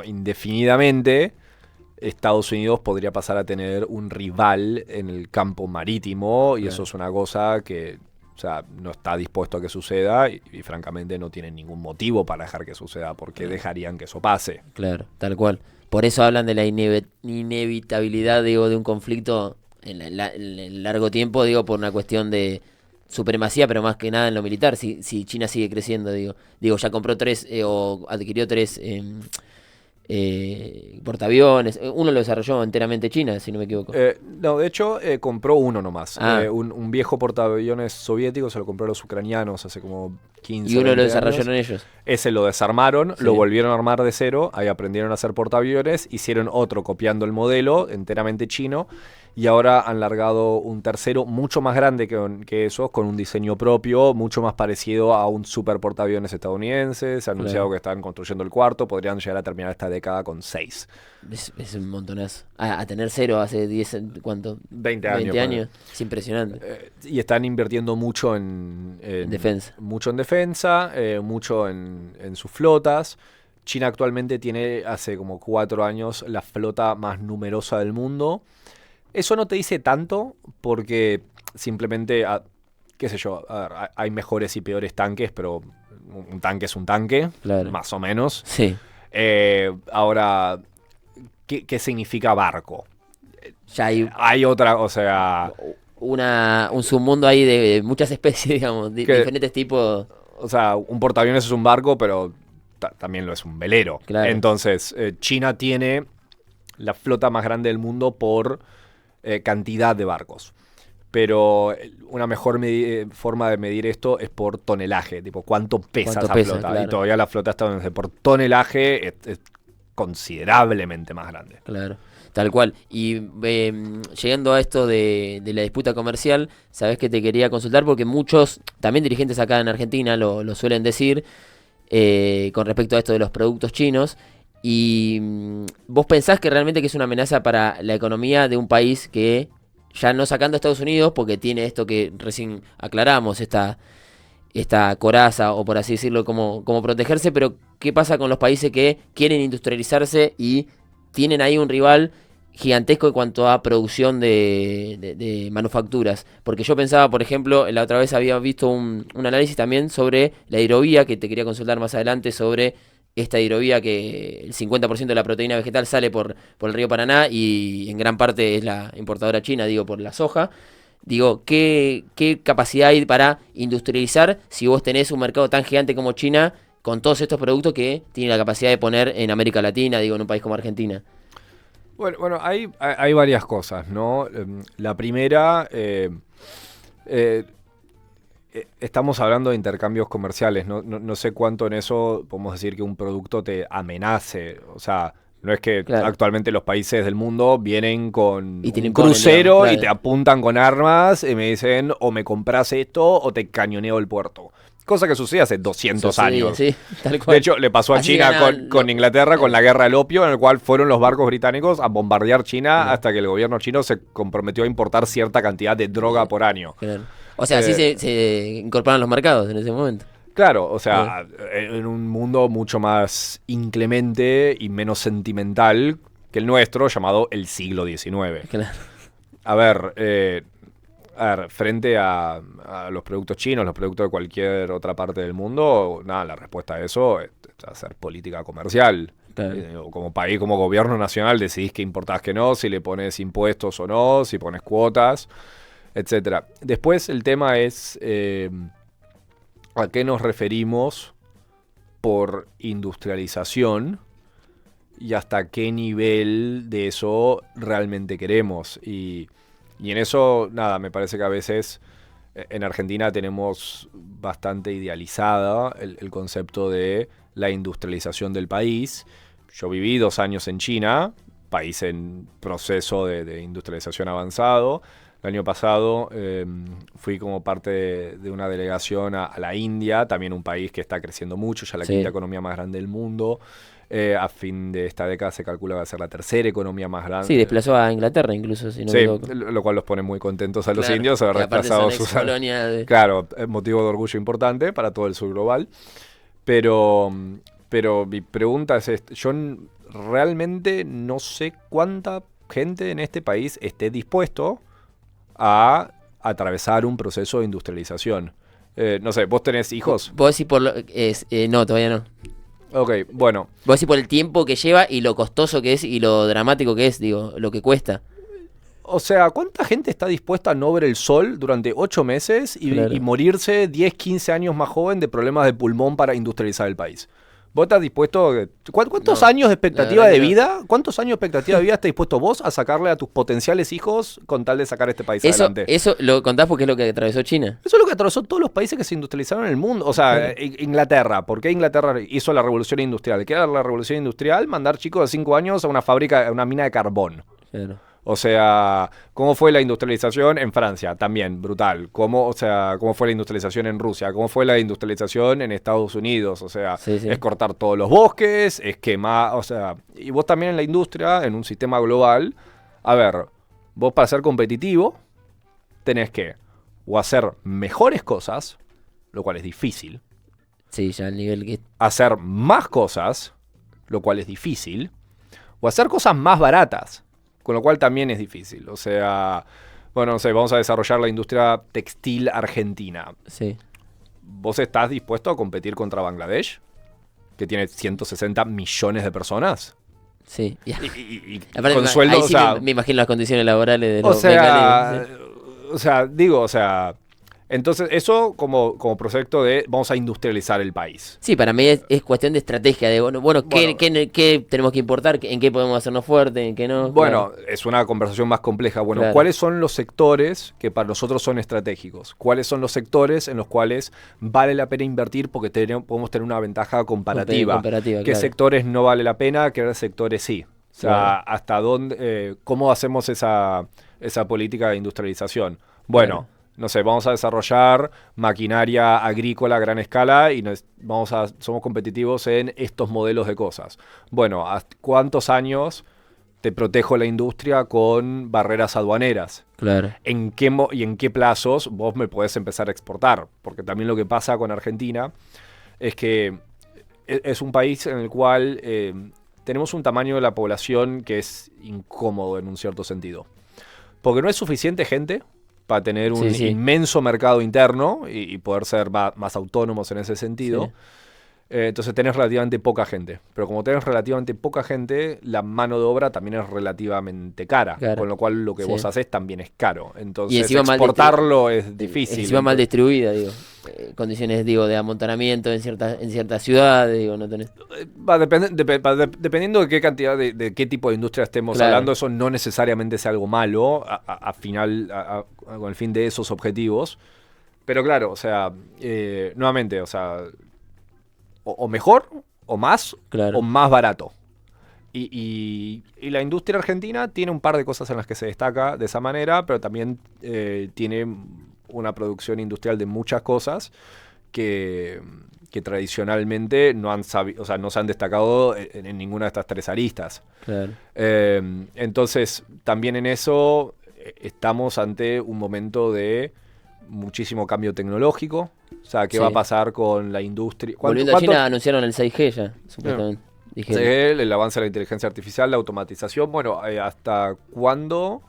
indefinidamente, Estados Unidos podría pasar a tener un rival en el campo marítimo, y eso es una cosa que, o sea, no está dispuesto a que suceda, y francamente no tienen ningún motivo para dejar que suceda, porque dejarían que eso pase. Claro, tal cual. Por eso hablan de la inevitabilidad, digo, de un conflicto en el largo tiempo, digo, por una cuestión de supremacía, pero más que nada en lo militar. Si China sigue creciendo, digo, ya compró 3 o adquirió 3 portaaviones. Uno lo desarrolló enteramente China, si no me equivoco. No, de hecho, compró uno nomás. Un viejo portaaviones soviético se lo compró a los ucranianos hace como 15 y uno lo 20 desarrollaron años. ellos. Ese lo desarmaron, Sí. lo volvieron a armar de cero, ahí aprendieron a hacer portaaviones, hicieron otro copiando el modelo, enteramente chino, y ahora han largado un tercero mucho más grande que esos, con un diseño propio, mucho más parecido a un super portaaviones estadounidense. Se ha anunciado que están construyendo el cuarto, podrían llegar a terminar esta década con 6. Es un montonazo. A tener 0 hace 10, ¿cuánto? 20 años. 20 años. Es impresionante. Y están invirtiendo mucho en defensa. Mucho en defensa, mucho en sus flotas. China actualmente tiene, hace como 4 años, la flota más numerosa del mundo. Eso no te dice tanto, porque simplemente, qué sé yo, a ver, hay mejores y peores tanques, pero un tanque es un tanque, claro, más o menos. Sí. Ahora, ¿qué significa barco? Ya hay otra, o sea, un submundo ahí de muchas especies, digamos, diferentes tipos. O sea, un portaaviones es un barco, pero también lo es un velero. Claro. Entonces, China tiene la flota más grande del mundo por cantidad de barcos. Pero una mejor forma de medir esto es por tonelaje, tipo cuánto pesa esa flota. Claro. Y todavía la flota estadounidense por tonelaje es considerablemente más grande. Claro, tal cual. Y llegando a esto de la disputa comercial, sabes que te quería consultar, porque muchos, también dirigentes acá en Argentina, lo suelen decir con respecto a esto de los productos chinos. Y vos pensás que realmente que es una amenaza para la economía de un país que, ya no sacando a Estados Unidos, porque tiene esto que recién aclaramos, esta coraza, o por así decirlo, como protegerse, pero ¿qué pasa con los países que quieren industrializarse y tienen ahí un rival gigantesco en cuanto a producción de manufacturas? Porque yo pensaba, por ejemplo, la otra vez había visto un análisis también sobre la hidrovía, que te quería consultar más adelante sobre esta hidrovía, que el 50% de la proteína vegetal sale por el río Paraná, y en gran parte es la importadora china, digo, por la soja. Digo, ¿qué capacidad hay para industrializar si vos tenés un mercado tan gigante como China, con todos estos productos que tiene la capacidad de poner en América Latina, digo, en un país como Argentina? Bueno, hay varias cosas, ¿no? La primera, estamos hablando de intercambios comerciales. No sé cuánto en eso podemos decir que un producto te amenace. O sea, no es que actualmente los países del mundo vienen con un crucero y te apuntan con armas y me dicen, o me compras esto o te cañoneo el puerto. Cosa que sucede hace 200 años. Sí, tal cual. De hecho, le pasó a China con Inglaterra, con la guerra del opio, en el cual fueron los barcos británicos a bombardear China hasta que el gobierno chino se comprometió a importar cierta cantidad de droga por año. Claro. O sea, así se incorporan los mercados en ese momento. Claro, o sea, en un mundo mucho más inclemente y menos sentimental que el nuestro, llamado el siglo XIX. Claro. A ver, frente a los productos chinos, los productos de cualquier otra parte del mundo, nada, la respuesta a eso es hacer política comercial. Claro. O como país, como gobierno nacional, decidís qué importás, que no, si le pones impuestos o no, si pones cuotas, etcétera. Después el tema es a qué nos referimos por industrialización y hasta qué nivel de eso realmente queremos. Y en eso, nada, me parece que a veces en Argentina tenemos bastante idealizada el concepto de la industrialización del país. Yo viví 2 años en China, país en proceso de industrialización avanzado. El año pasado fui como parte de una delegación a la India, también un país que está creciendo mucho, ya la Sí. quinta economía más grande del mundo. A fin de esta década se calcula que va a ser la tercera economía más grande. Sí, desplazó a Inglaterra incluso, si no me Sí, equivoco. lo cual los pone muy contentos a los Claro, indios haber que aparte desplazado son sus... ex-colonia de... Claro, es motivo de orgullo importante para todo el sur global. Pero mi pregunta es esta. Yo realmente no sé cuánta gente en este país esté dispuesto a atravesar un proceso de industrialización. No sé, ¿vos tenés hijos? Vos decís por no, todavía no. Ok, bueno. Vos decís por el tiempo que lleva y lo costoso que es y lo dramático que es, digo, lo que cuesta. O sea, ¿cuánta gente está dispuesta a no ver el sol durante 8 meses Claro. y morirse 10, 15 años más joven de problemas de pulmón para industrializar el país? ¿Vos estás dispuesto? ¿Cuántos No, años de expectativa la de verdad que vida? ¿Cuántos años de expectativa de vida estás dispuesto vos a sacarle a tus potenciales hijos con tal de sacar este país adelante? Eso lo contás porque es lo que atravesó China. Eso es lo que atravesó todos los países que se industrializaron en el mundo. O sea, Inglaterra. ¿Por qué Inglaterra hizo la revolución industrial? ¿Qué era la revolución industrial? Mandar chicos de 5 años a una fábrica, a una mina de carbón. Claro. O sea, ¿cómo fue la industrialización en Francia? También, brutal. ¿Cómo fue la industrialización en Rusia? ¿Cómo fue la industrialización en Estados Unidos? O sea, Sí, sí. es cortar todos los bosques, es quemar, o sea... Y vos también en la industria, en un sistema global, a ver, vos para ser competitivo tenés que o hacer mejores cosas, lo cual es difícil, Sí, ya al nivel que... hacer más cosas, lo cual es difícil, o hacer cosas más baratas, con lo cual también es difícil. O sea, bueno, no sé, vamos a desarrollar la industria textil argentina. Sí. ¿Vos estás dispuesto a competir contra Bangladesh, que tiene 160 millones de personas? Sí. Y Y aparte, con sueldo, ahí o sí sea... me imagino las condiciones laborales de O los sea, bengalíes, ¿sí? digo, o sea... Entonces, eso como proyecto de vamos a industrializar el país. Sí, para mí es cuestión de estrategia, de ¿qué tenemos que importar? ¿En qué podemos hacernos fuerte? ¿En qué no? Bueno, Claro. es una conversación más compleja. Bueno, Claro. ¿cuáles son los sectores que para nosotros son estratégicos? ¿Cuáles son los sectores en los cuales vale la pena invertir porque podemos tener una ventaja comparativa? Comparativa, ¿Qué claro. sectores no vale la pena? ¿Qué sectores sí? O sea, Claro. ¿hasta dónde, cómo hacemos esa política de industrialización? Bueno, Claro. no sé, vamos a desarrollar maquinaria agrícola a gran escala y somos competitivos en estos modelos de cosas. Bueno, ¿cuántos años te protejo la industria con barreras aduaneras? Claro. ¿En qué plazos vos me podés empezar a exportar? Porque también lo que pasa con Argentina es que es un país en el cual tenemos un tamaño de la población que es incómodo en un cierto sentido. Porque no es suficiente gente para tener un Sí. inmenso mercado interno y poder ser más autónomos en ese sentido. Sí. Entonces tenés relativamente poca gente. Pero como tenés relativamente poca gente, la mano de obra también es relativamente cara. Claro. Con lo cual lo que Sí. vos haces también es caro. Entonces encima mal exportarlo es difícil. Encima mal distribuida, digo. Condiciones, digo, de amontonamiento en ciertas ciudades, digo, no tenés... Dependiendo de qué cantidad, de qué tipo de industria estemos Claro. hablando, eso no necesariamente es algo malo con el fin de esos objetivos. Pero claro, o sea, nuevamente, o sea, o mejor, o más, Claro. o más barato. Y la industria argentina tiene un par de cosas en las que se destaca de esa manera, pero también tiene una producción industrial de muchas cosas que tradicionalmente no se han destacado en ninguna de estas 3 aristas. Claro. Entonces, también en eso estamos ante un momento de muchísimo cambio tecnológico. O sea, ¿qué Sí. va a pasar con la industria? Volviendo a China, anunciaron el 6G ya, supuestamente. Dijeron. El avance de la inteligencia artificial, la automatización. Bueno, ¿hasta cuándo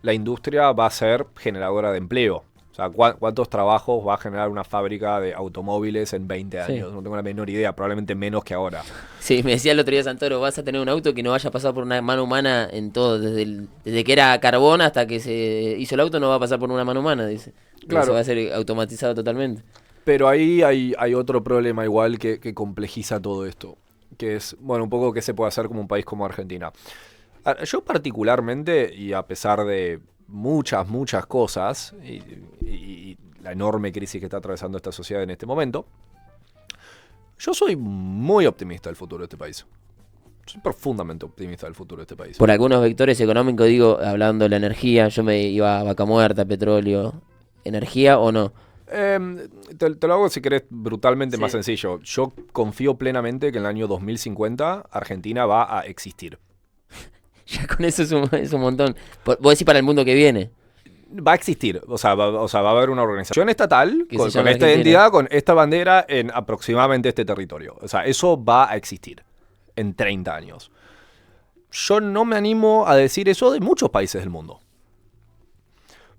la industria va a ser generadora de empleo? O sea, ¿cuántos trabajos va a generar una fábrica de automóviles en 20 años? Sí. No tengo la menor idea, probablemente menos que ahora. Sí, me decía el otro día Santoro, vas a tener un auto que no vaya a pasar por una mano humana en todo, desde que era carbón hasta que se hizo el auto no va a pasar por una mano humana, dice. Claro. Eso va a ser automatizado totalmente. Pero ahí hay otro problema igual que complejiza todo esto, que es, bueno, un poco qué se puede hacer como un país como Argentina. Yo particularmente, y a pesar de muchas cosas, y la enorme crisis que está atravesando esta sociedad en este momento, yo soy muy optimista del futuro de este país. Soy profundamente optimista del futuro de este país. Por algunos vectores económicos, digo, hablando de la energía, yo me iba a Vaca Muerta, petróleo, ¿energía o no? Te lo hago si querés brutalmente Sí. más sencillo. Yo confío plenamente que en el año 2050 Argentina va a existir. Ya con eso es un montón. Vos decís para el mundo que viene. Va a existir, o sea, va a haber una organización estatal Que con se llame esta Argentina. identidad, con esta bandera en aproximadamente este territorio. O sea, eso va a existir en 30 años. Yo no me animo a decir eso de muchos países del mundo.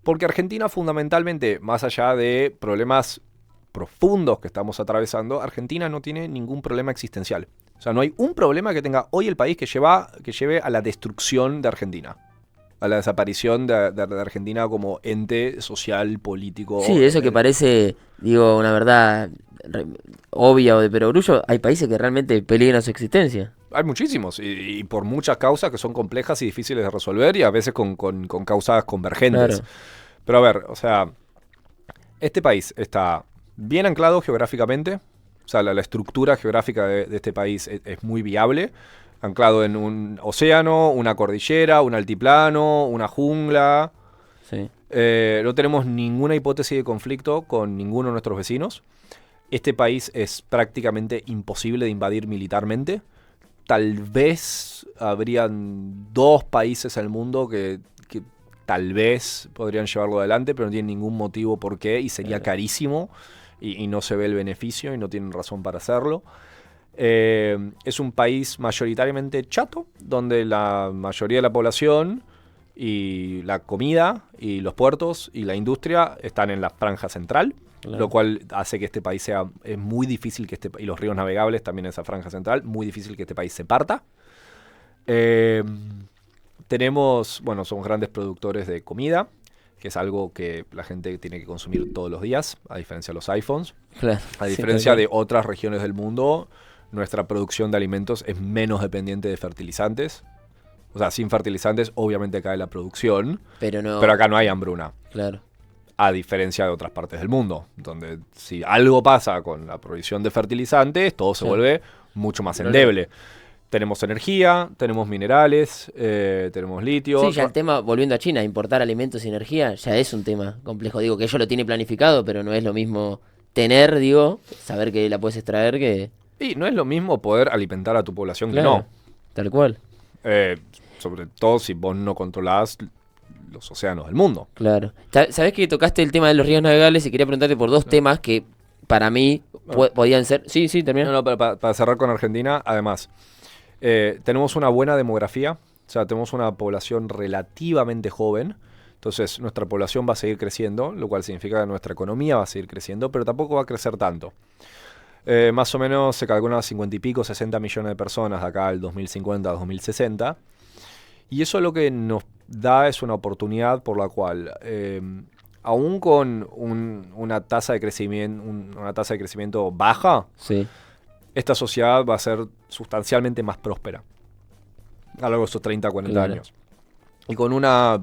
Porque Argentina fundamentalmente, más allá de problemas profundos que estamos atravesando, Argentina no tiene ningún problema existencial. O sea, no hay un problema que tenga hoy el país que lleve a la destrucción de Argentina. A la desaparición de Argentina como ente social, político. Sí, eso que parece, digo, una verdad obvia o de perogrullo, hay países que realmente peligran su existencia. Hay muchísimos, y por muchas causas que son complejas y difíciles de resolver, y a veces con causas convergentes. Claro. Pero a ver, o sea, este país está bien anclado geográficamente. O sea, la estructura geográfica de este país es muy viable. Anclado en un océano, una cordillera, un altiplano, una jungla. Sí. No tenemos ninguna hipótesis de conflicto con ninguno de nuestros vecinos. Este país es prácticamente imposible de invadir militarmente. Tal vez habrían 2 países en el mundo que tal vez podrían llevarlo adelante, pero no tienen ningún motivo por qué, y sería carísimo, y no se ve el beneficio, y no tienen razón para hacerlo. Es un país mayoritariamente chato, donde la mayoría de la población y la comida y los puertos y la industria están en la franja central, Claro. lo cual hace que este país es muy difícil que y los ríos navegables también en esa franja central, muy difícil que este país se parta. Tenemos, bueno, somos grandes productores de comida, que es algo que la gente tiene que consumir todos los días, a diferencia de los iPhones. Claro. A Sí, diferencia tal de otras regiones del mundo, nuestra producción de alimentos es menos dependiente de fertilizantes. O sea, sin fertilizantes obviamente cae la producción, Pero no. pero acá no hay hambruna. Claro. A diferencia de otras partes del mundo, donde si algo pasa con la provisión de fertilizantes, todo se Sí. vuelve mucho más Claro. endeble. Tenemos energía, tenemos minerales, tenemos litio. Sí, ya el tema, volviendo a China, importar alimentos y energía, ya es un tema complejo. Digo, que ellos lo tiene planificado, pero no es lo mismo tener, digo, saber que la puedes extraer que... Y no es lo mismo poder alimentar a tu población Claro, que no. tal cual, Sobre todo si vos no controlás los océanos del mundo. claro. Sabés que tocaste el tema de los ríos navegables y quería preguntarte por 2 temas que para mí podían ser... Sí, sí, termina. No, para cerrar con Argentina, además, tenemos una buena demografía, o sea, tenemos una población relativamente joven, entonces nuestra población va a seguir creciendo, lo cual significa que nuestra economía va a seguir creciendo, pero tampoco va a crecer tanto. Más o menos se calcula 50 y pico, 60 millones de personas de acá al 2050, 2060, y eso lo que nos da es una oportunidad por la cual... aún con una tasa de crecimiento baja, Sí, esta sociedad va a ser sustancialmente más próspera a lo largo de estos 30, 40 Claro. años. Y con una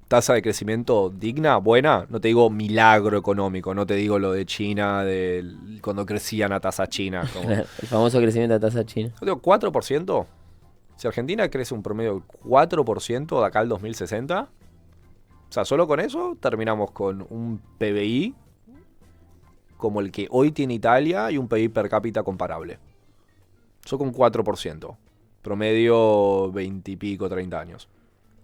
tasa de crecimiento digna, buena, no te digo milagro económico, no te digo lo de China, cuando crecían a tasa china. Como, el famoso crecimiento de la tasa china. yo digo 4%. Si Argentina crece un promedio del 4% de acá al 2060, o sea, solo con eso terminamos con un PBI como el que hoy tiene Italia y un PIB per cápita comparable. Eso con 4%. Promedio 20 y pico, 30 años.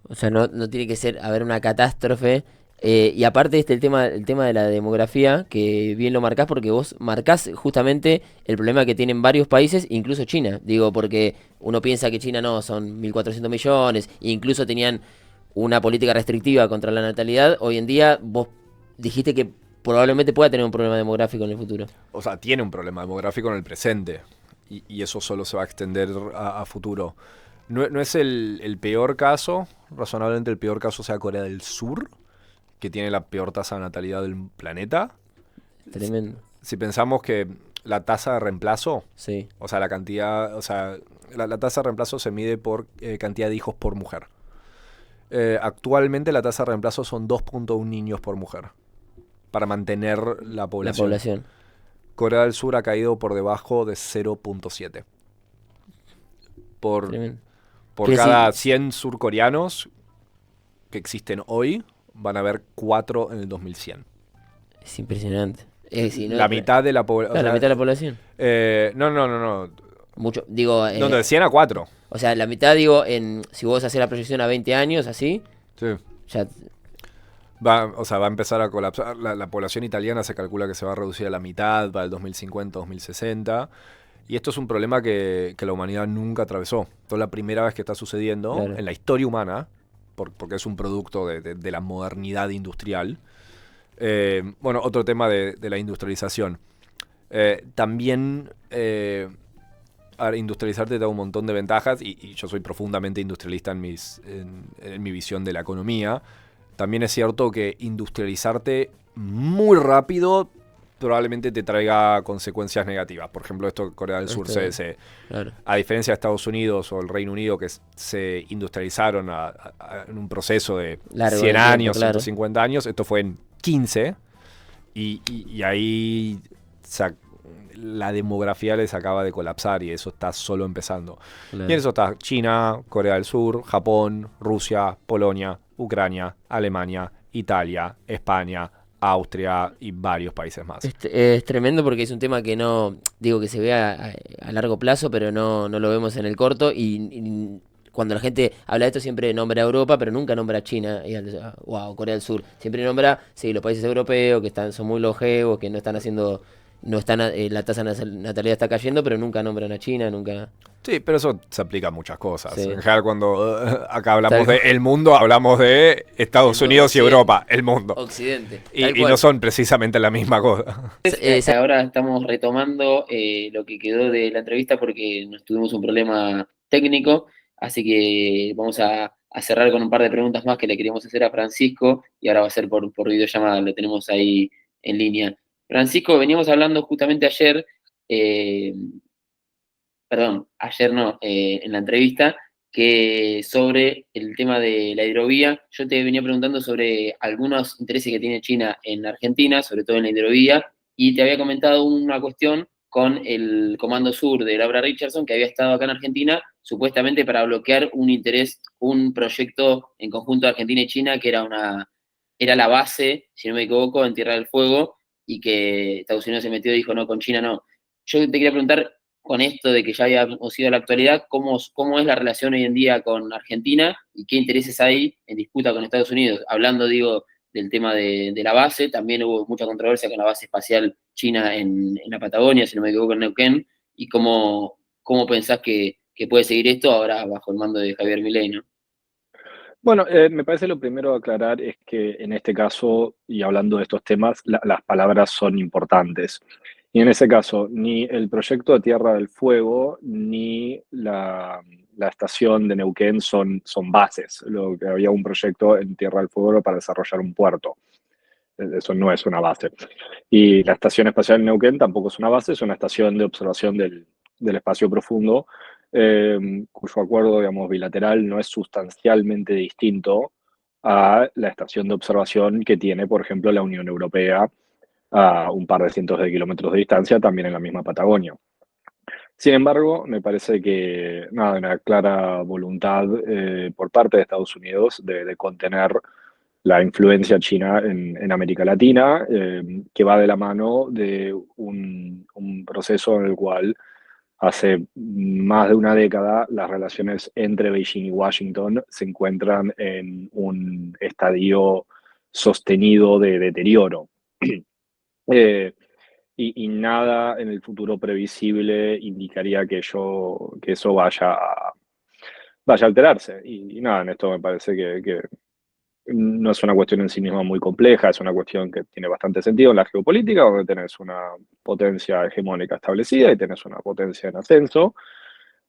O sea, no tiene que ser, haber una catástrofe. Y aparte el tema de la demografía, que bien lo marcás porque vos marcás justamente el problema que tienen varios países, incluso China. Digo, porque uno piensa que China no, son 1.400 millones, e incluso tenían una política restrictiva contra la natalidad. Hoy en día vos dijiste que probablemente pueda tener un problema demográfico en el futuro. O sea, tiene un problema demográfico en el presente. Y eso solo se va a extender a futuro. No es el peor caso, razonablemente el peor caso sea Corea del Sur, que tiene la peor tasa de natalidad del planeta. Tremendo. Si pensamos que la tasa de reemplazo, Sí. o sea, la cantidad, o sea, la tasa de reemplazo se mide por cantidad de hijos por mujer. Actualmente la tasa de reemplazo son 2.1 niños por mujer para mantener la La población. población. Corea del Sur ha caído por debajo de 0.7. Por, Tremendo. por Quiere cada decir- 100 surcoreanos que existen hoy, van a haber 4 en el 2100. Es impresionante. Si no- La mitad de la población. Claro, la mitad de la población. No. Mucho, digo, No, de 100 a 4. o sea, la mitad, digo, si vos haces la proyección a 20 años, así, Sí. ya, Va a empezar a colapsar. La población italiana se calcula que se va a reducir a la mitad para el 2050-2060. Y esto es un problema que la humanidad nunca atravesó. Esto es la primera vez que está sucediendo Claro. en la historia humana, porque es un producto de la modernidad industrial. Bueno, otro tema de la industrialización. También industrializarte te da un montón de ventajas y yo soy profundamente industrialista en mi visión de la economía. También es cierto que industrializarte muy rápido probablemente te traiga consecuencias negativas. Por ejemplo, esto Corea del Sur claro. a diferencia de Estados Unidos o el Reino Unido, que se industrializaron en un proceso de Largo 100 de tiempo, años, claro. 150 años, esto fue en 15, y ahí la demografía les acaba de colapsar y eso está solo empezando. Claro. Y en eso está China, Corea del Sur, Japón, Rusia, Polonia, Ucrania, Alemania, Italia, España, Austria y varios países más. Es tremendo porque es un tema que no, digo que se ve a largo plazo, pero no lo vemos en el corto y cuando la gente habla de esto siempre nombra a Europa, pero nunca nombra a China o a Corea del Sur. Siempre nombra, sí, los países europeos que son muy longevos, que no están haciendo, no están, la tasa de natalidad está cayendo, pero nunca nombran a China, nunca. Sí, pero eso se aplica a muchas cosas. Sí. En general, cuando acá hablamos Tal de el mundo, hablamos de Estados El Unidos y occidente. Europa, el mundo. Occidente. Y no son precisamente la misma cosa. Ahora estamos retomando lo que quedó de la entrevista porque nos tuvimos un problema técnico, así que vamos a cerrar con un par de preguntas más que le queríamos hacer a Francisco y ahora va a ser por videollamada, lo tenemos ahí en línea. Francisco, veníamos hablando justamente ayer, eh, perdón, ayer no, en la entrevista, que sobre el tema de la hidrovía, yo te venía preguntando sobre algunos intereses que tiene China en Argentina, sobre todo en la hidrovía, y te había comentado una cuestión con el Comando Sur de Laura Richardson, que había estado acá en Argentina, supuestamente para bloquear un interés, un proyecto en conjunto de Argentina y China, que era la base, si no me equivoco, en Tierra del Fuego, y que Estados Unidos se metió y dijo, no, con China no. Yo te quería preguntar, con esto de que ya habíamos ido a la actualidad, ¿cómo es la relación hoy en día con Argentina y qué intereses hay en disputa con Estados Unidos? Hablando, digo, del tema de la base, también hubo mucha controversia con la base espacial china en la Patagonia, si no me equivoco, en Neuquén, y cómo pensás que puede seguir esto ahora bajo el mando de Javier Milei, ¿no? Bueno, me parece lo primero a aclarar es que en este caso, y hablando de estos temas, las palabras son importantes. Y en ese caso, ni el proyecto de Tierra del Fuego ni la estación de Neuquén son bases. Lo que había un proyecto en Tierra del Fuego era para desarrollar un puerto. Eso no es una base. Y la Estación Espacial Neuquén tampoco es una base, es una estación de observación del espacio profundo, cuyo acuerdo, digamos, bilateral no es sustancialmente distinto a la estación de observación que tiene, por ejemplo, la Unión Europea a un par de cientos de kilómetros de distancia, también en la misma Patagonia. Sin embargo, me parece que nada, una clara voluntad por parte de Estados Unidos de contener la influencia china en América Latina, que va de la mano de un proceso en el cual hace más de una década las relaciones entre Beijing y Washington se encuentran en un estadio sostenido de deterioro. Eh, y nada en el futuro previsible indicaría que eso vaya a alterarse. Y nada, en esto me parece que no es una cuestión en sí misma muy compleja, es una cuestión que tiene bastante sentido en la geopolítica, donde tenés una potencia hegemónica establecida y tenés una potencia en ascenso.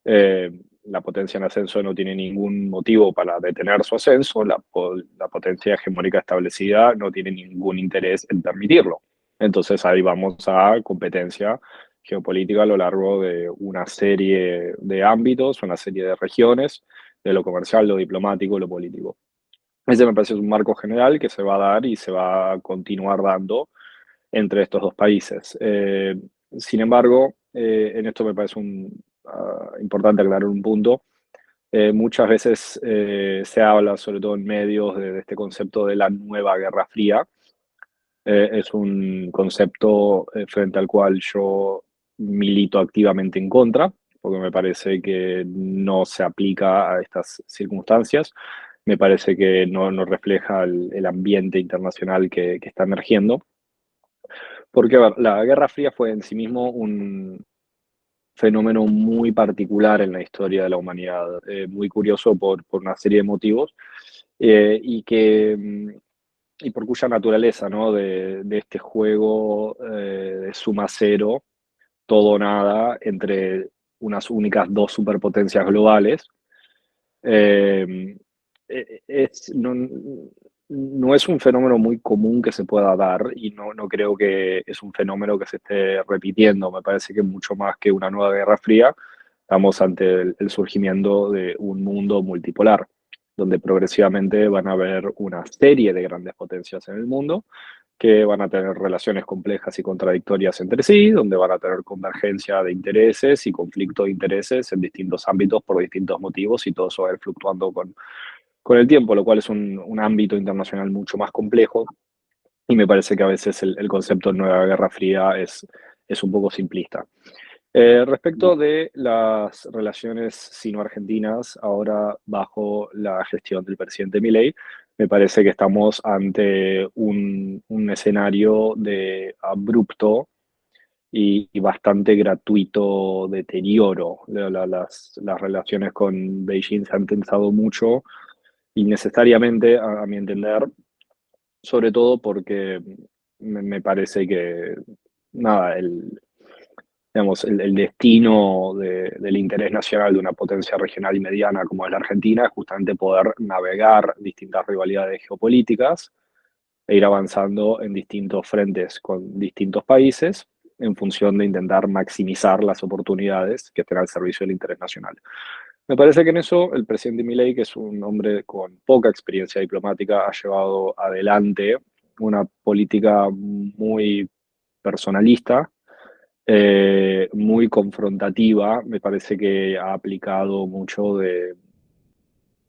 La potencia en ascenso no tiene ningún motivo para detener su ascenso, la potencia hegemónica establecida no tiene ningún interés en permitirlo. Entonces ahí vamos a competencia geopolítica a lo largo de una serie de ámbitos, una serie de regiones, de lo comercial, lo diplomático, lo político. Ese me parece un marco general que se va a dar y se va a continuar dando entre estos dos países. Sin embargo, en esto me parece importante aclarar un punto. Muchas veces se habla, sobre todo en medios, de este concepto de la nueva Guerra Fría. Es un concepto frente al cual yo milito activamente en contra, porque me parece que no se aplica a estas circunstancias. Me parece que no refleja el ambiente internacional que está emergiendo. Porque, a ver, la Guerra Fría fue en sí mismo un fenómeno muy particular en la historia de la humanidad, muy curioso por una serie de motivos, y y por cuya naturaleza, ¿no? De este juego de suma cero, todo o nada, entre unas únicas dos superpotencias globales. Eh, no es un fenómeno muy común que se pueda dar y no creo que es un fenómeno que se esté repitiendo. Me parece que mucho más que una nueva Guerra Fría, estamos ante el surgimiento de un mundo multipolar, donde progresivamente van a haber una serie de grandes potencias en el mundo que van a tener relaciones complejas y contradictorias entre sí, donde van a tener convergencia de intereses y conflicto de intereses en distintos ámbitos por distintos motivos, y todo eso va a ir fluctuando con el tiempo, lo cual es un ámbito internacional mucho más complejo, y me parece que a veces el concepto de nueva Guerra Fría es un poco simplista. Respecto de las relaciones sino-argentinas, ahora bajo la gestión del presidente Milei, me parece que estamos ante un escenario de abrupto y bastante gratuito deterioro. Las relaciones con Beijing se han tensado mucho, innecesariamente, a mi entender, sobre todo porque me parece que, nada, digamos, el destino del interés nacional de una potencia regional y mediana como es la Argentina es justamente poder navegar distintas rivalidades geopolíticas e ir avanzando en distintos frentes con distintos países en función de intentar maximizar las oportunidades que estén al servicio del interés nacional. Me parece que en eso el presidente Milei, que es un hombre con poca experiencia diplomática, ha llevado adelante una política muy personalista, muy confrontativa. Me parece que ha aplicado mucho de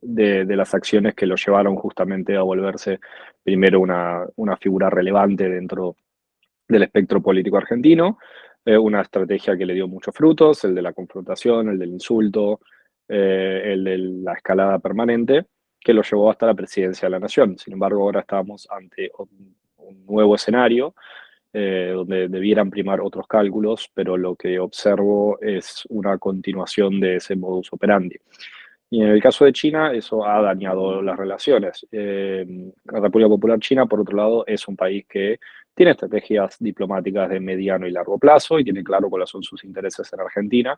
las acciones que lo llevaron justamente a volverse primero una figura relevante dentro del espectro político argentino, una estrategia que le dio muchos frutos, el de la confrontación, el del insulto, el de la escalada permanente, que lo llevó hasta la presidencia de la Nación. Sin embargo, ahora estamos ante un nuevo escenario donde debieran primar otros cálculos, pero lo que observo es una continuación de ese modus operandi. Y en el caso de China, eso ha dañado las relaciones. La República Popular China, por otro lado, es un país que tiene estrategias diplomáticas de mediano y largo plazo y tiene claro cuáles son sus intereses en Argentina.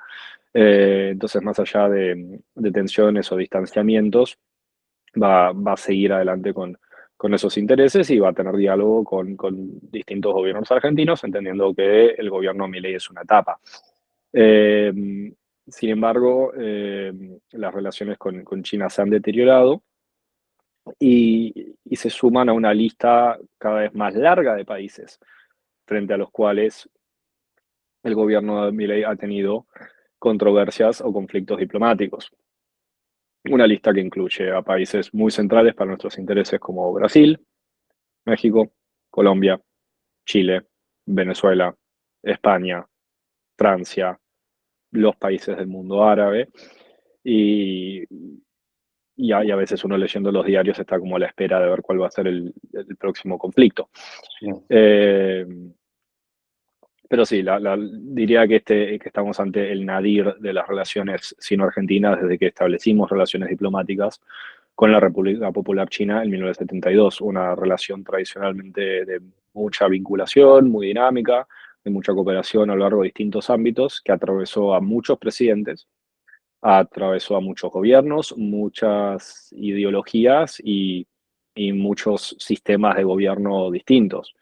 Entonces, más allá de tensiones o distanciamientos, va a seguir adelante con esos intereses y va a tener diálogo con distintos gobiernos argentinos, entendiendo que el gobierno Milei es una etapa. Eh, Sin embargo, las relaciones con China se han deteriorado y se suman a una lista cada vez más larga de países frente a los cuales el gobierno de Milei ha tenido controversias o conflictos diplomáticos. Una lista que incluye a países muy centrales para nuestros intereses como Brasil, México, Colombia, Chile, Venezuela, España, Francia, los países del mundo árabe, y, a veces uno leyendo los diarios está como a la espera de ver cuál va a ser el próximo conflicto. Sí. Eh, pero sí, diría que estamos ante el nadir de las relaciones sino-argentinas desde que establecimos relaciones diplomáticas con la República Popular China en 1972, una relación tradicionalmente de mucha vinculación, muy dinámica, de mucha cooperación a lo largo de distintos ámbitos, que atravesó a muchos presidentes, atravesó a muchos gobiernos, muchas ideologías y muchos sistemas de gobierno distintos.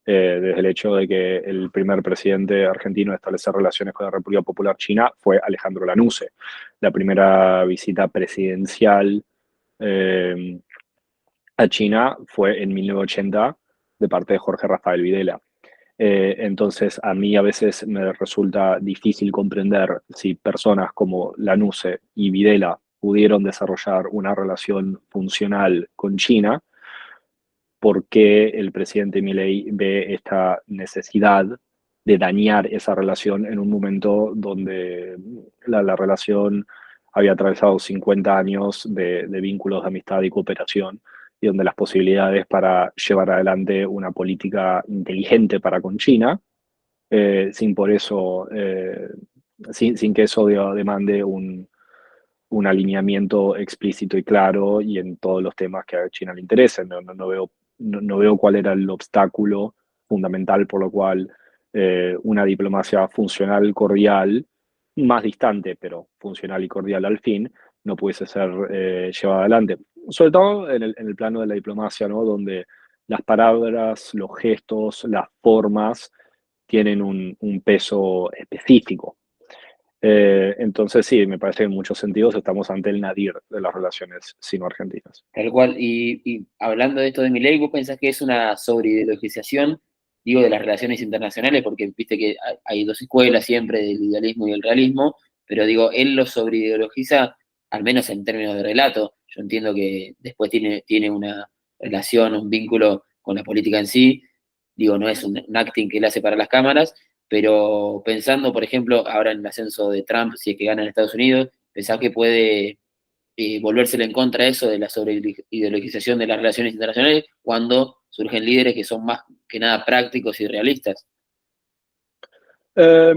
Desde el hecho de que el primer presidente argentino a establecer relaciones con la República Popular China fue Alejandro Lanusse. La primera visita presidencial eh, a China fue en 1980 de parte de Jorge Rafael Videla. Entonces, a mí a veces me resulta difícil comprender si personas como Lanusse y Videla pudieron desarrollar una relación funcional con China, por qué el presidente Milei ve esta necesidad de dañar esa relación en un momento donde la relación había atravesado 50 años de vínculos de amistad y cooperación, y donde las posibilidades para llevar adelante una política inteligente para con China, sin por eso, sin que eso demande un alineamiento explícito y claro y en todos los temas que a China le interesen. No veo cuál era el obstáculo fundamental por lo cual una diplomacia funcional, cordial, más distante, pero funcional y cordial al fin, no pudiese ser llevada adelante. Sobre todo en el plano de la diplomacia, ¿no? Donde las palabras, los gestos, las formas tienen un peso específico. Entonces sí, me parece que en muchos sentidos estamos ante el nadir de las relaciones sino-argentinas. Tal cual. Y hablando de esto de Milei, ¿vos pensás que es una sobreideologización, digo, de las relaciones internacionales? Porque viste que hay dos escuelas siempre, del idealismo y el realismo, pero digo, él lo sobreideologiza, al menos en términos de relato. Yo entiendo que después tiene una relación, un vínculo con la política en sí, digo, no es un acting que él hace para las cámaras, pero pensando, por ejemplo, ahora en el ascenso de Trump, si es que gana en Estados Unidos, ¿pensás que puede volvérsele en contra eso de la sobreideologización de las relaciones internacionales cuando surgen líderes que son más que nada prácticos y realistas? Eh,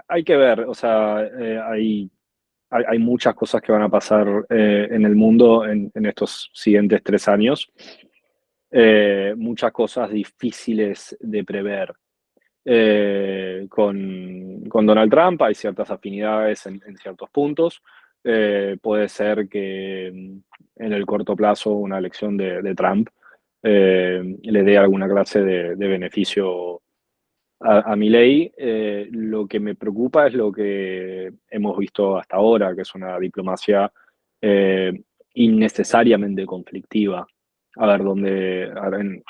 Hay que ver, o sea, hay muchas cosas que van a pasar en el mundo en estos siguientes 3 años. Muchas cosas difíciles de prever. Con Donald Trump hay ciertas afinidades en ciertos puntos. Puede ser que en el corto plazo una elección de Trump le dé alguna clase de beneficio a Milei. Lo que me preocupa es lo que hemos visto hasta ahora, que es una diplomacia eh, innecesariamente conflictiva. A ver, en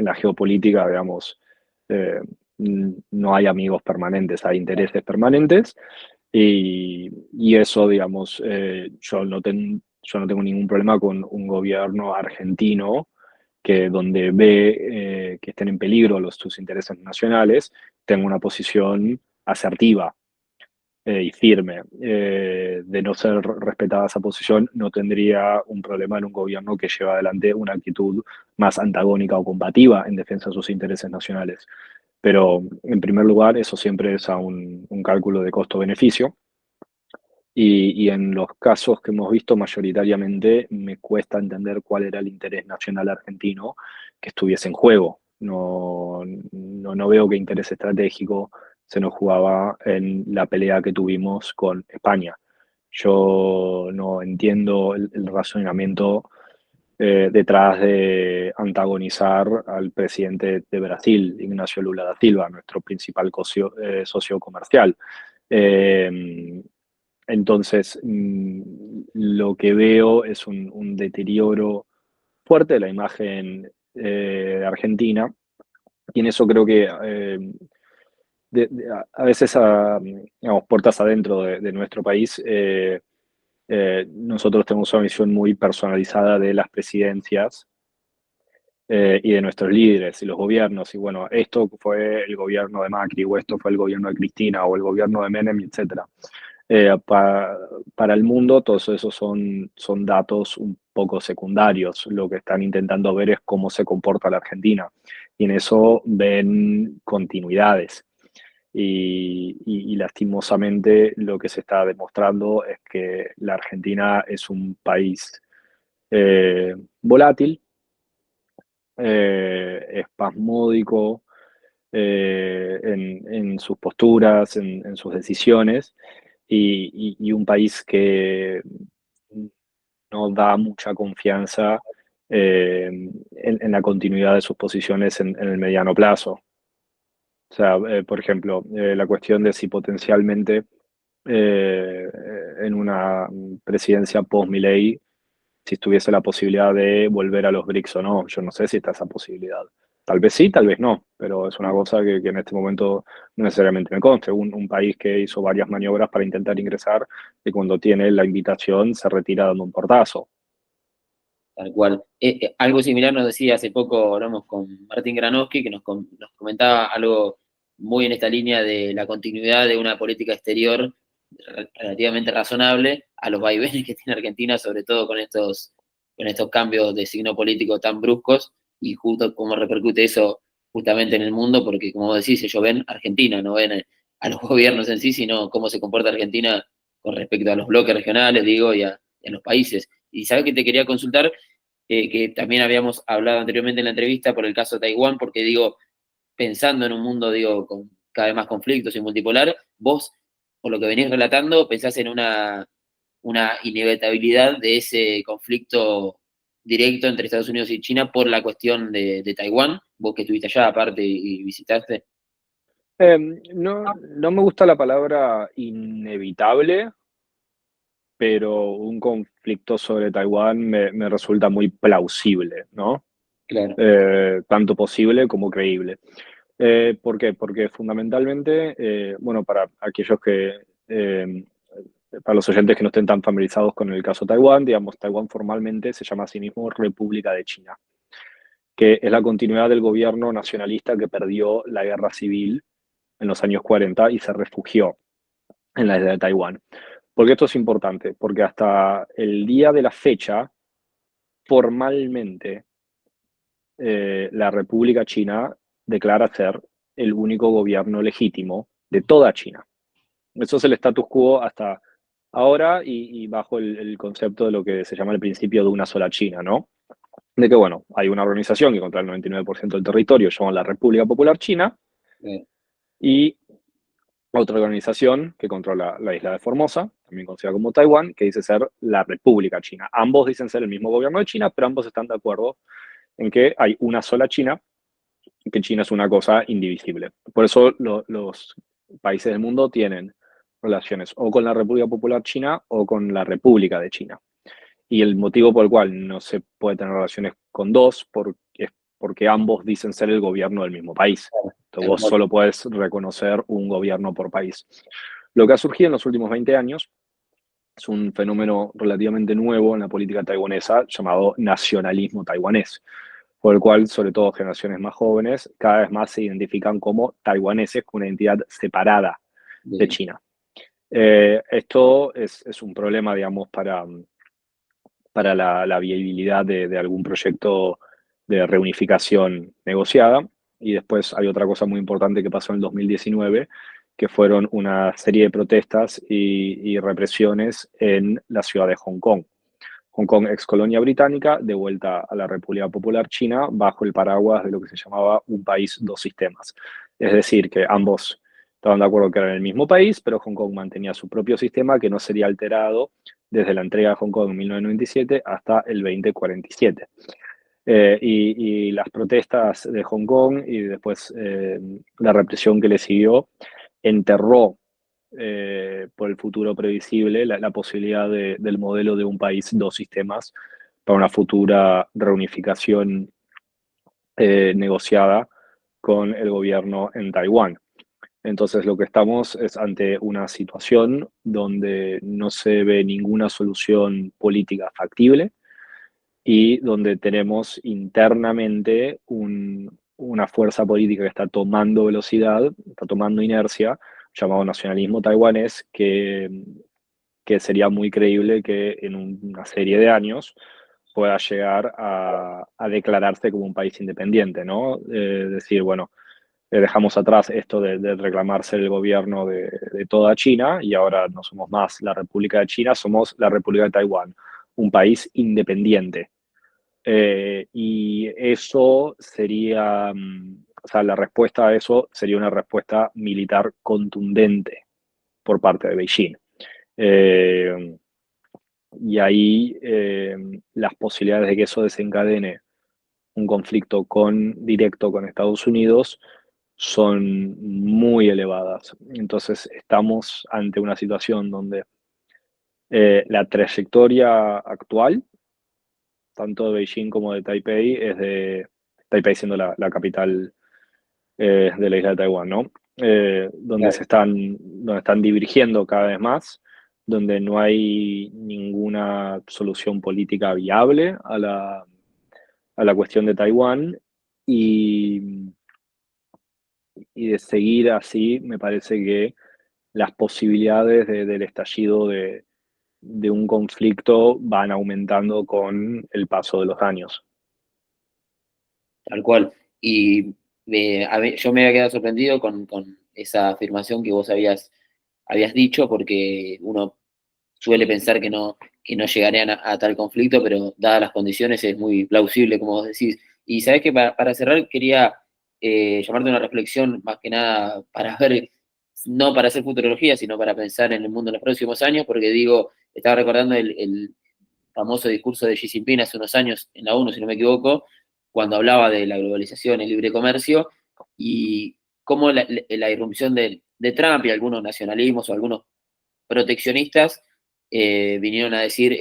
la geopolítica, digamos, eh, no hay amigos permanentes, hay intereses permanentes, y eso, digamos, yo no tengo ningún problema con un gobierno argentino que donde ve que estén en peligro sus intereses nacionales, tenga una posición asertiva y firme. De no ser respetada esa posición, no tendría un problema en un gobierno que lleva adelante una actitud más antagónica o combativa en defensa de sus intereses nacionales. Pero, en primer lugar, eso siempre es a un cálculo de costo-beneficio. Y en los casos que hemos visto, mayoritariamente me cuesta entender cuál era el interés nacional argentino que estuviese en juego. No veo qué interés estratégico se nos jugaba en la pelea que tuvimos con España. Yo no entiendo el razonamiento detrás de antagonizar al presidente de Brasil, Ignacio Lula da Silva, nuestro principal socio comercial. Eh, entonces, lo que veo es un deterioro fuerte de la imagen de Argentina, y en eso creo que a veces, digamos, puertas adentro de nuestro país, nosotros tenemos una visión muy personalizada de las presidencias y de nuestros líderes y los gobiernos. Y bueno, esto fue el gobierno de Macri, o esto fue el gobierno de Cristina, o el gobierno de Menem, etcétera. Para el mundo, todos esos son datos un poco secundarios. Lo que están intentando ver es cómo se comporta la Argentina. Y en eso ven continuidades. y lastimosamente lo que se está demostrando es que la Argentina es un país volátil, espasmódico en sus posturas, en sus decisiones, y un país que no da mucha confianza en la continuidad de sus posiciones en el mediano plazo. O sea, por ejemplo, la cuestión de si potencialmente eh, en una presidencia post-Milei, si estuviese la posibilidad de volver a los BRICS o no. Yo no sé si está esa posibilidad. Tal vez sí, tal vez no, pero es una cosa que en este momento no necesariamente me consta. Un país que hizo varias maniobras para intentar ingresar y cuando tiene la invitación se retira dando un portazo. Tal cual. Algo similar nos decía hace poco, hablamos con Martín Granowski, que nos comentaba algo muy en esta línea de la continuidad de una política exterior relativamente razonable a los vaivenes que tiene Argentina, sobre todo con estos cambios de signo político tan bruscos, y justo cómo repercute eso justamente en el mundo, porque como vos decís, ellos ven Argentina, no ven a los gobiernos en sí, sino cómo se comporta Argentina con respecto a los bloques regionales, digo, y a los países. Y sabes que te quería consultar, que también habíamos hablado anteriormente en la entrevista por el caso de Taiwán, porque digo, pensando en un mundo, digo, con cada vez más conflictos y multipolar, vos, por lo que venís relatando, pensás en una inevitabilidad de ese conflicto directo entre Estados Unidos y China por la cuestión de Taiwán, vos que estuviste allá aparte y visitaste. No me gusta la palabra inevitable, pero un conflicto sobre Taiwán me resulta muy plausible, ¿no? Claro, Tanto posible como creíble. ¿Por qué? Porque fundamentalmente, bueno, para aquellos para los oyentes que no estén tan familiarizados con el caso Taiwán, digamos, Taiwán formalmente se llama a sí mismo República de China, que es la continuidad del gobierno nacionalista que perdió la guerra civil en los años 40 y se refugió en la isla de Taiwán. ¿Por qué esto es importante? Porque hasta el día de la fecha, formalmente, la República China declara ser el único gobierno legítimo de toda China. Eso es el status quo hasta ahora y bajo el concepto de lo que se llama el principio de una sola China, ¿no? De que, bueno, hay una organización que controla el 99% del territorio, llamada la República Popular China, eh, y otra organización que controla la isla de Formosa, también conocida como Taiwán, que dice ser la República China. Ambos dicen ser el mismo gobierno de China, pero ambos están de acuerdo en que hay una sola China y que China es una cosa indivisible. Por eso los países del mundo tienen relaciones o con la República Popular China o con la República de China. Y el motivo por el cual no se puede tener relaciones con dos es porque ambos dicen ser el gobierno del mismo país. Entonces tal vos cual. solo puedes reconocer un gobierno por país. Lo que ha surgido en los últimos 20 años es un fenómeno relativamente nuevo en la política taiwanesa llamado nacionalismo taiwanés, por el cual, sobre todo generaciones más jóvenes, cada vez más se identifican como taiwaneses con una identidad separada de Bien, China. Esto es un problema, digamos, para la viabilidad de algún proyecto de reunificación negociada. Y después hay otra cosa muy importante que pasó en el 2019, que fueron una serie de protestas y represiones en la ciudad de Hong Kong. Hong Kong, ex colonia británica, de vuelta a la República Popular China, bajo el paraguas de lo que se llamaba un país, dos sistemas. Es decir, que ambos estaban de acuerdo que eran el mismo país, pero Hong Kong mantenía su propio sistema que no sería alterado desde la entrega de Hong Kong en 1997 hasta el 2047. Y las protestas de Hong Kong y después la represión que le siguió enterró por el futuro previsible la posibilidad del modelo de un país, dos sistemas para una futura reunificación negociada con el gobierno en Taiwán. Entonces lo que estamos es ante una situación donde no se ve ninguna solución política factible y donde tenemos internamente una fuerza política que está tomando velocidad, está tomando inercia, llamado nacionalismo taiwanés, que sería muy creíble que en una serie de años pueda llegar a declararse como un país independiente, ¿no? Decir, bueno, dejamos atrás esto de reclamarse el gobierno de toda China y ahora no somos más la República de China, somos la República de Taiwán, un país independiente. Y eso sería, o sea, la respuesta a eso sería una respuesta militar contundente por parte de Beijing. Eh, y ahí las posibilidades de que eso desencadene un conflicto directo con Estados Unidos son muy elevadas. Entonces estamos ante una situación donde la trayectoria actual, tanto de Beijing como de Taipei, es de Taipei siendo la capital de la isla de Taiwán, ¿no? Claro. Donde están divergiendo cada vez más, donde no hay ninguna solución política viable a la cuestión de Taiwán y, y de seguir así, me parece que las posibilidades del estallido de un conflicto van aumentando con el paso de los años. Tal cual. Y yo me había quedado sorprendido con esa afirmación que vos habías dicho, porque uno suele pensar que no llegarían a tal conflicto, pero dadas las condiciones es muy plausible, como vos decís. Y sabés que para cerrar quería llamarte a una reflexión, más que nada para ver, no para hacer futurología, sino para pensar en el mundo en los próximos años, porque digo, estaba recordando el famoso discurso de Xi Jinping hace unos años en la ONU, si no me equivoco, cuando hablaba de la globalización, el libre comercio, y cómo la irrupción de Trump y algunos nacionalismos o algunos proteccionistas vinieron a decir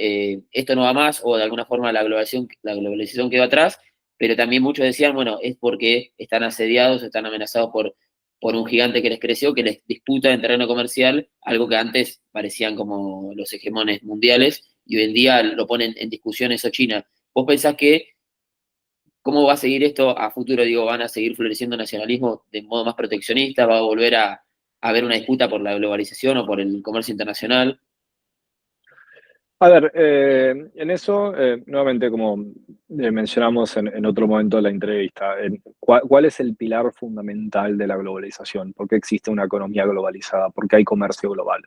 esto no va más o de alguna forma la globalización quedó atrás, pero también muchos decían, bueno, es porque están asediados, están amenazados por un gigante que les creció, que les disputa en terreno comercial, algo que antes parecían como los hegemones mundiales y hoy en día lo ponen en discusión eso China. ¿Vos pensás que cómo va a seguir esto a futuro? Digo, ¿van a seguir floreciendo nacionalismo de modo más proteccionista? ¿Va a volver a haber una disputa por la globalización o por el comercio internacional? A ver, en eso, nuevamente, como mencionamos en otro momento de la entrevista, ¿cuál es el pilar fundamental de la globalización? ¿Por qué existe una economía globalizada? ¿Por qué hay comercio global?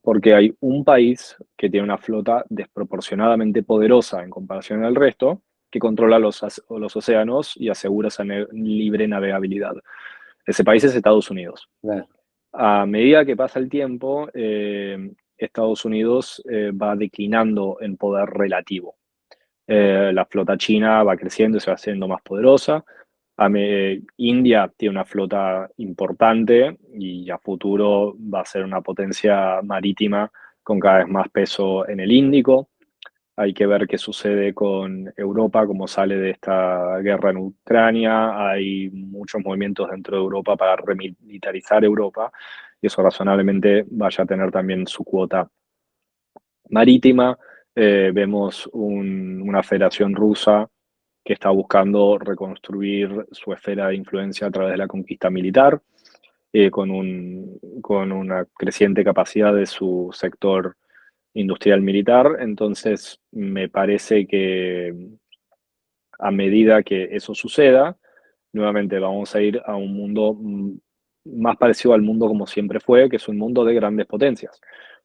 Porque hay un país que tiene una flota desproporcionadamente poderosa en comparación al resto, que controla los océanos y asegura esa libre navegabilidad. Ese país es Estados Unidos. Claro. A medida que pasa el tiempo, Estados Unidos va declinando en poder relativo. La flota china va creciendo y se va haciendo más poderosa. India tiene una flota importante y a futuro va a ser una potencia marítima con cada vez más peso en el Índico. Hay que ver qué sucede con Europa, cómo sale de esta guerra en Ucrania. Hay muchos movimientos dentro de Europa para remilitarizar Europa y eso razonablemente vaya a tener también su cuota marítima. Vemos una federación rusa que está buscando reconstruir su esfera de influencia a través de la conquista militar, con una creciente capacidad de su sector industrial militar. Entonces, me parece que a medida que eso suceda, nuevamente vamos a ir a un mundo más parecido al mundo como siempre fue, que es un mundo de grandes potencias,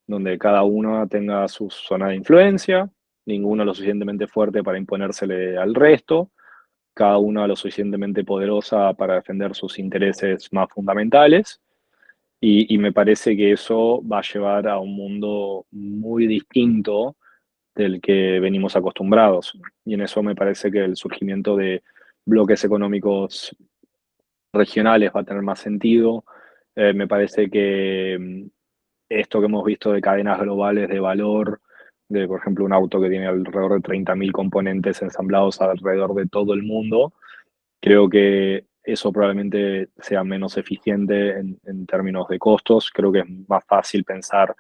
donde cada uno tenga su zona de influencia, ninguno lo suficientemente fuerte para imponérsele al resto, cada una lo suficientemente poderosa para defender sus intereses más fundamentales. Y me parece que eso va a llevar a un mundo muy distinto del que venimos acostumbrados. Y en eso me parece que el surgimiento de bloques económicos regionales va a tener más sentido. Me parece que esto que hemos visto de cadenas globales de valor, de por ejemplo un auto que tiene alrededor de 30.000 componentes ensamblados alrededor de todo el mundo, creo que eso probablemente sea menos eficiente en términos de costos. Creo que es más fácil pensar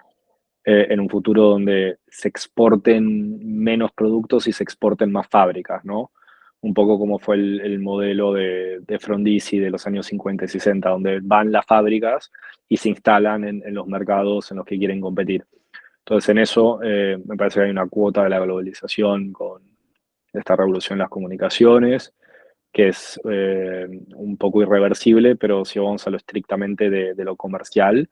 en un futuro donde se exporten menos productos y se exporten más fábricas, ¿no? Un poco como fue el modelo de Frondizi de los años 50 y 60, donde van las fábricas y se instalan en los mercados en los que quieren competir. Entonces, en eso me parece que hay una cuota de la globalización con esta revolución en las comunicaciones, que es un poco irreversible, pero si vamos a lo estrictamente de lo comercial,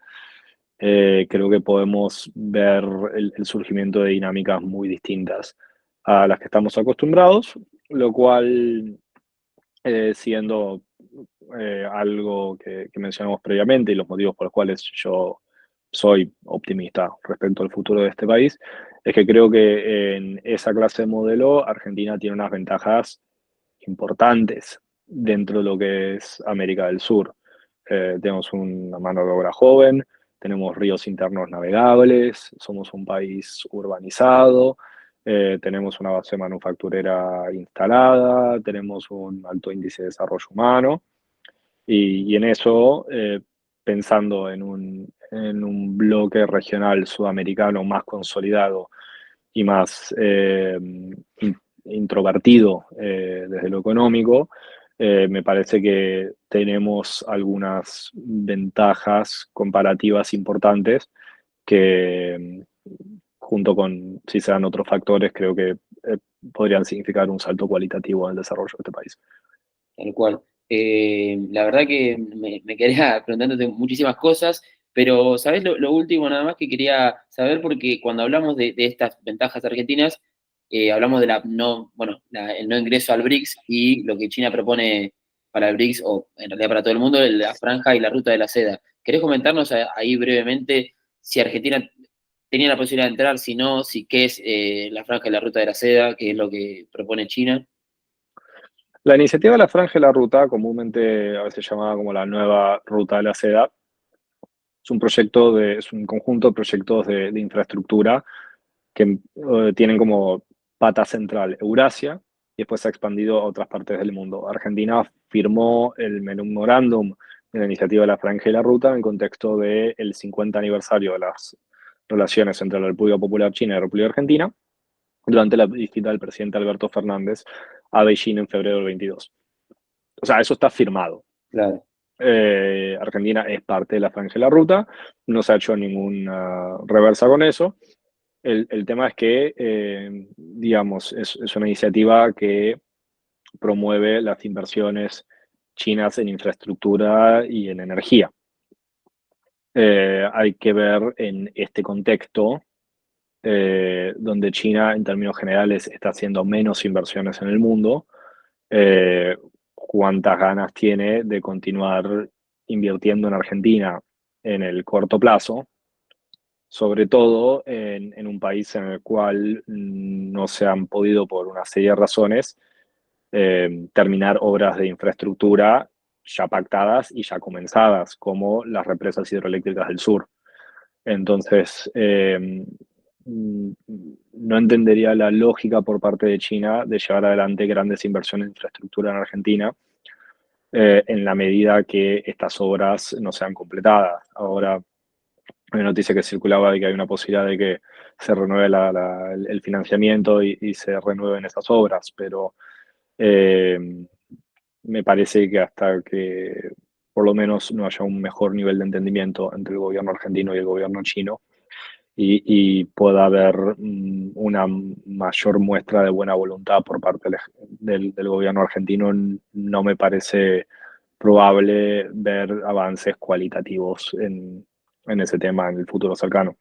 creo que podemos ver el surgimiento de dinámicas muy distintas a las que estamos acostumbrados, lo cual, siendo algo que mencionamos previamente y los motivos por los cuales yo soy optimista respecto al futuro de este país, es que creo que en esa clase de modelo Argentina tiene unas ventajas importantes dentro de lo que es América del Sur. Tenemos una mano de obra joven, tenemos ríos internos navegables, somos un país urbanizado, tenemos una base manufacturera instalada, tenemos un alto índice de desarrollo humano y en eso, pensando en un bloque regional sudamericano más consolidado y más introvertido desde lo económico, me parece que tenemos algunas ventajas comparativas importantes que, junto con, si se dan otros factores, creo que podrían significar un salto cualitativo en el desarrollo de este país. Tal cual. La verdad que me quedaría preguntándote muchísimas cosas, pero ¿sabés lo último nada más que quería saber? Porque cuando hablamos de estas ventajas argentinas, hablamos de el no ingreso al BRICS y lo que China propone para el BRICS, o en realidad para todo el mundo, la franja y la ruta de la seda. ¿Querés comentarnos ahí brevemente si Argentina tenía la posibilidad de entrar, si no, si qué es la franja y la ruta de la seda, qué es lo que propone China? La iniciativa de la Franja de la Ruta, comúnmente a veces llamada como la nueva Ruta de la Seda, es un conjunto de proyectos de infraestructura que tienen como pata central Eurasia y después se ha expandido a otras partes del mundo. Argentina firmó el memorándum de la iniciativa de la Franja y la Ruta en el contexto del 50 aniversario de las relaciones entre la República Popular China y la República Argentina, durante la visita del presidente Alberto Fernández a Beijing en febrero del 22. O sea, eso está firmado. Claro. Argentina es parte de la Franja de la Ruta, no se ha hecho ninguna reversa con eso. El tema es que, digamos, es una iniciativa que promueve las inversiones chinas en infraestructura y en energía. Hay que ver en este contexto, donde China, en términos generales, está haciendo menos inversiones en el mundo, cuántas ganas tiene de continuar invirtiendo en Argentina en el corto plazo, sobre todo en un país en el cual no se han podido, por una serie de razones, terminar obras de infraestructura ya pactadas y ya comenzadas, como las represas hidroeléctricas del sur. Entonces, no entendería la lógica por parte de China de llevar adelante grandes inversiones en infraestructura en Argentina, en la medida que estas obras no sean completadas. Ahora, hay una noticia que circulaba de que hay una posibilidad de que se renueve el financiamiento y se renueven esas obras, pero eh, me parece que hasta que por lo menos no haya un mejor nivel de entendimiento entre el gobierno argentino y el gobierno chino, y pueda haber una mayor muestra de buena voluntad por parte del gobierno argentino, no me parece probable ver avances cualitativos en ese tema en el futuro cercano.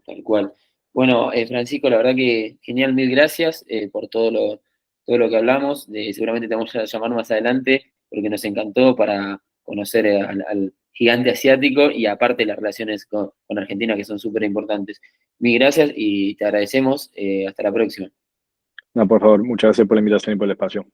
Tal cual. Bueno, Francisco, la verdad que genial, mil gracias por todo lo que hablamos. Seguramente te vamos a llamar más adelante porque nos encantó para conocer al gigante asiático y aparte las relaciones con Argentina que son súper importantes. Mil gracias y te agradecemos. Hasta la próxima. No, por favor, muchas gracias por la invitación y por el espacio.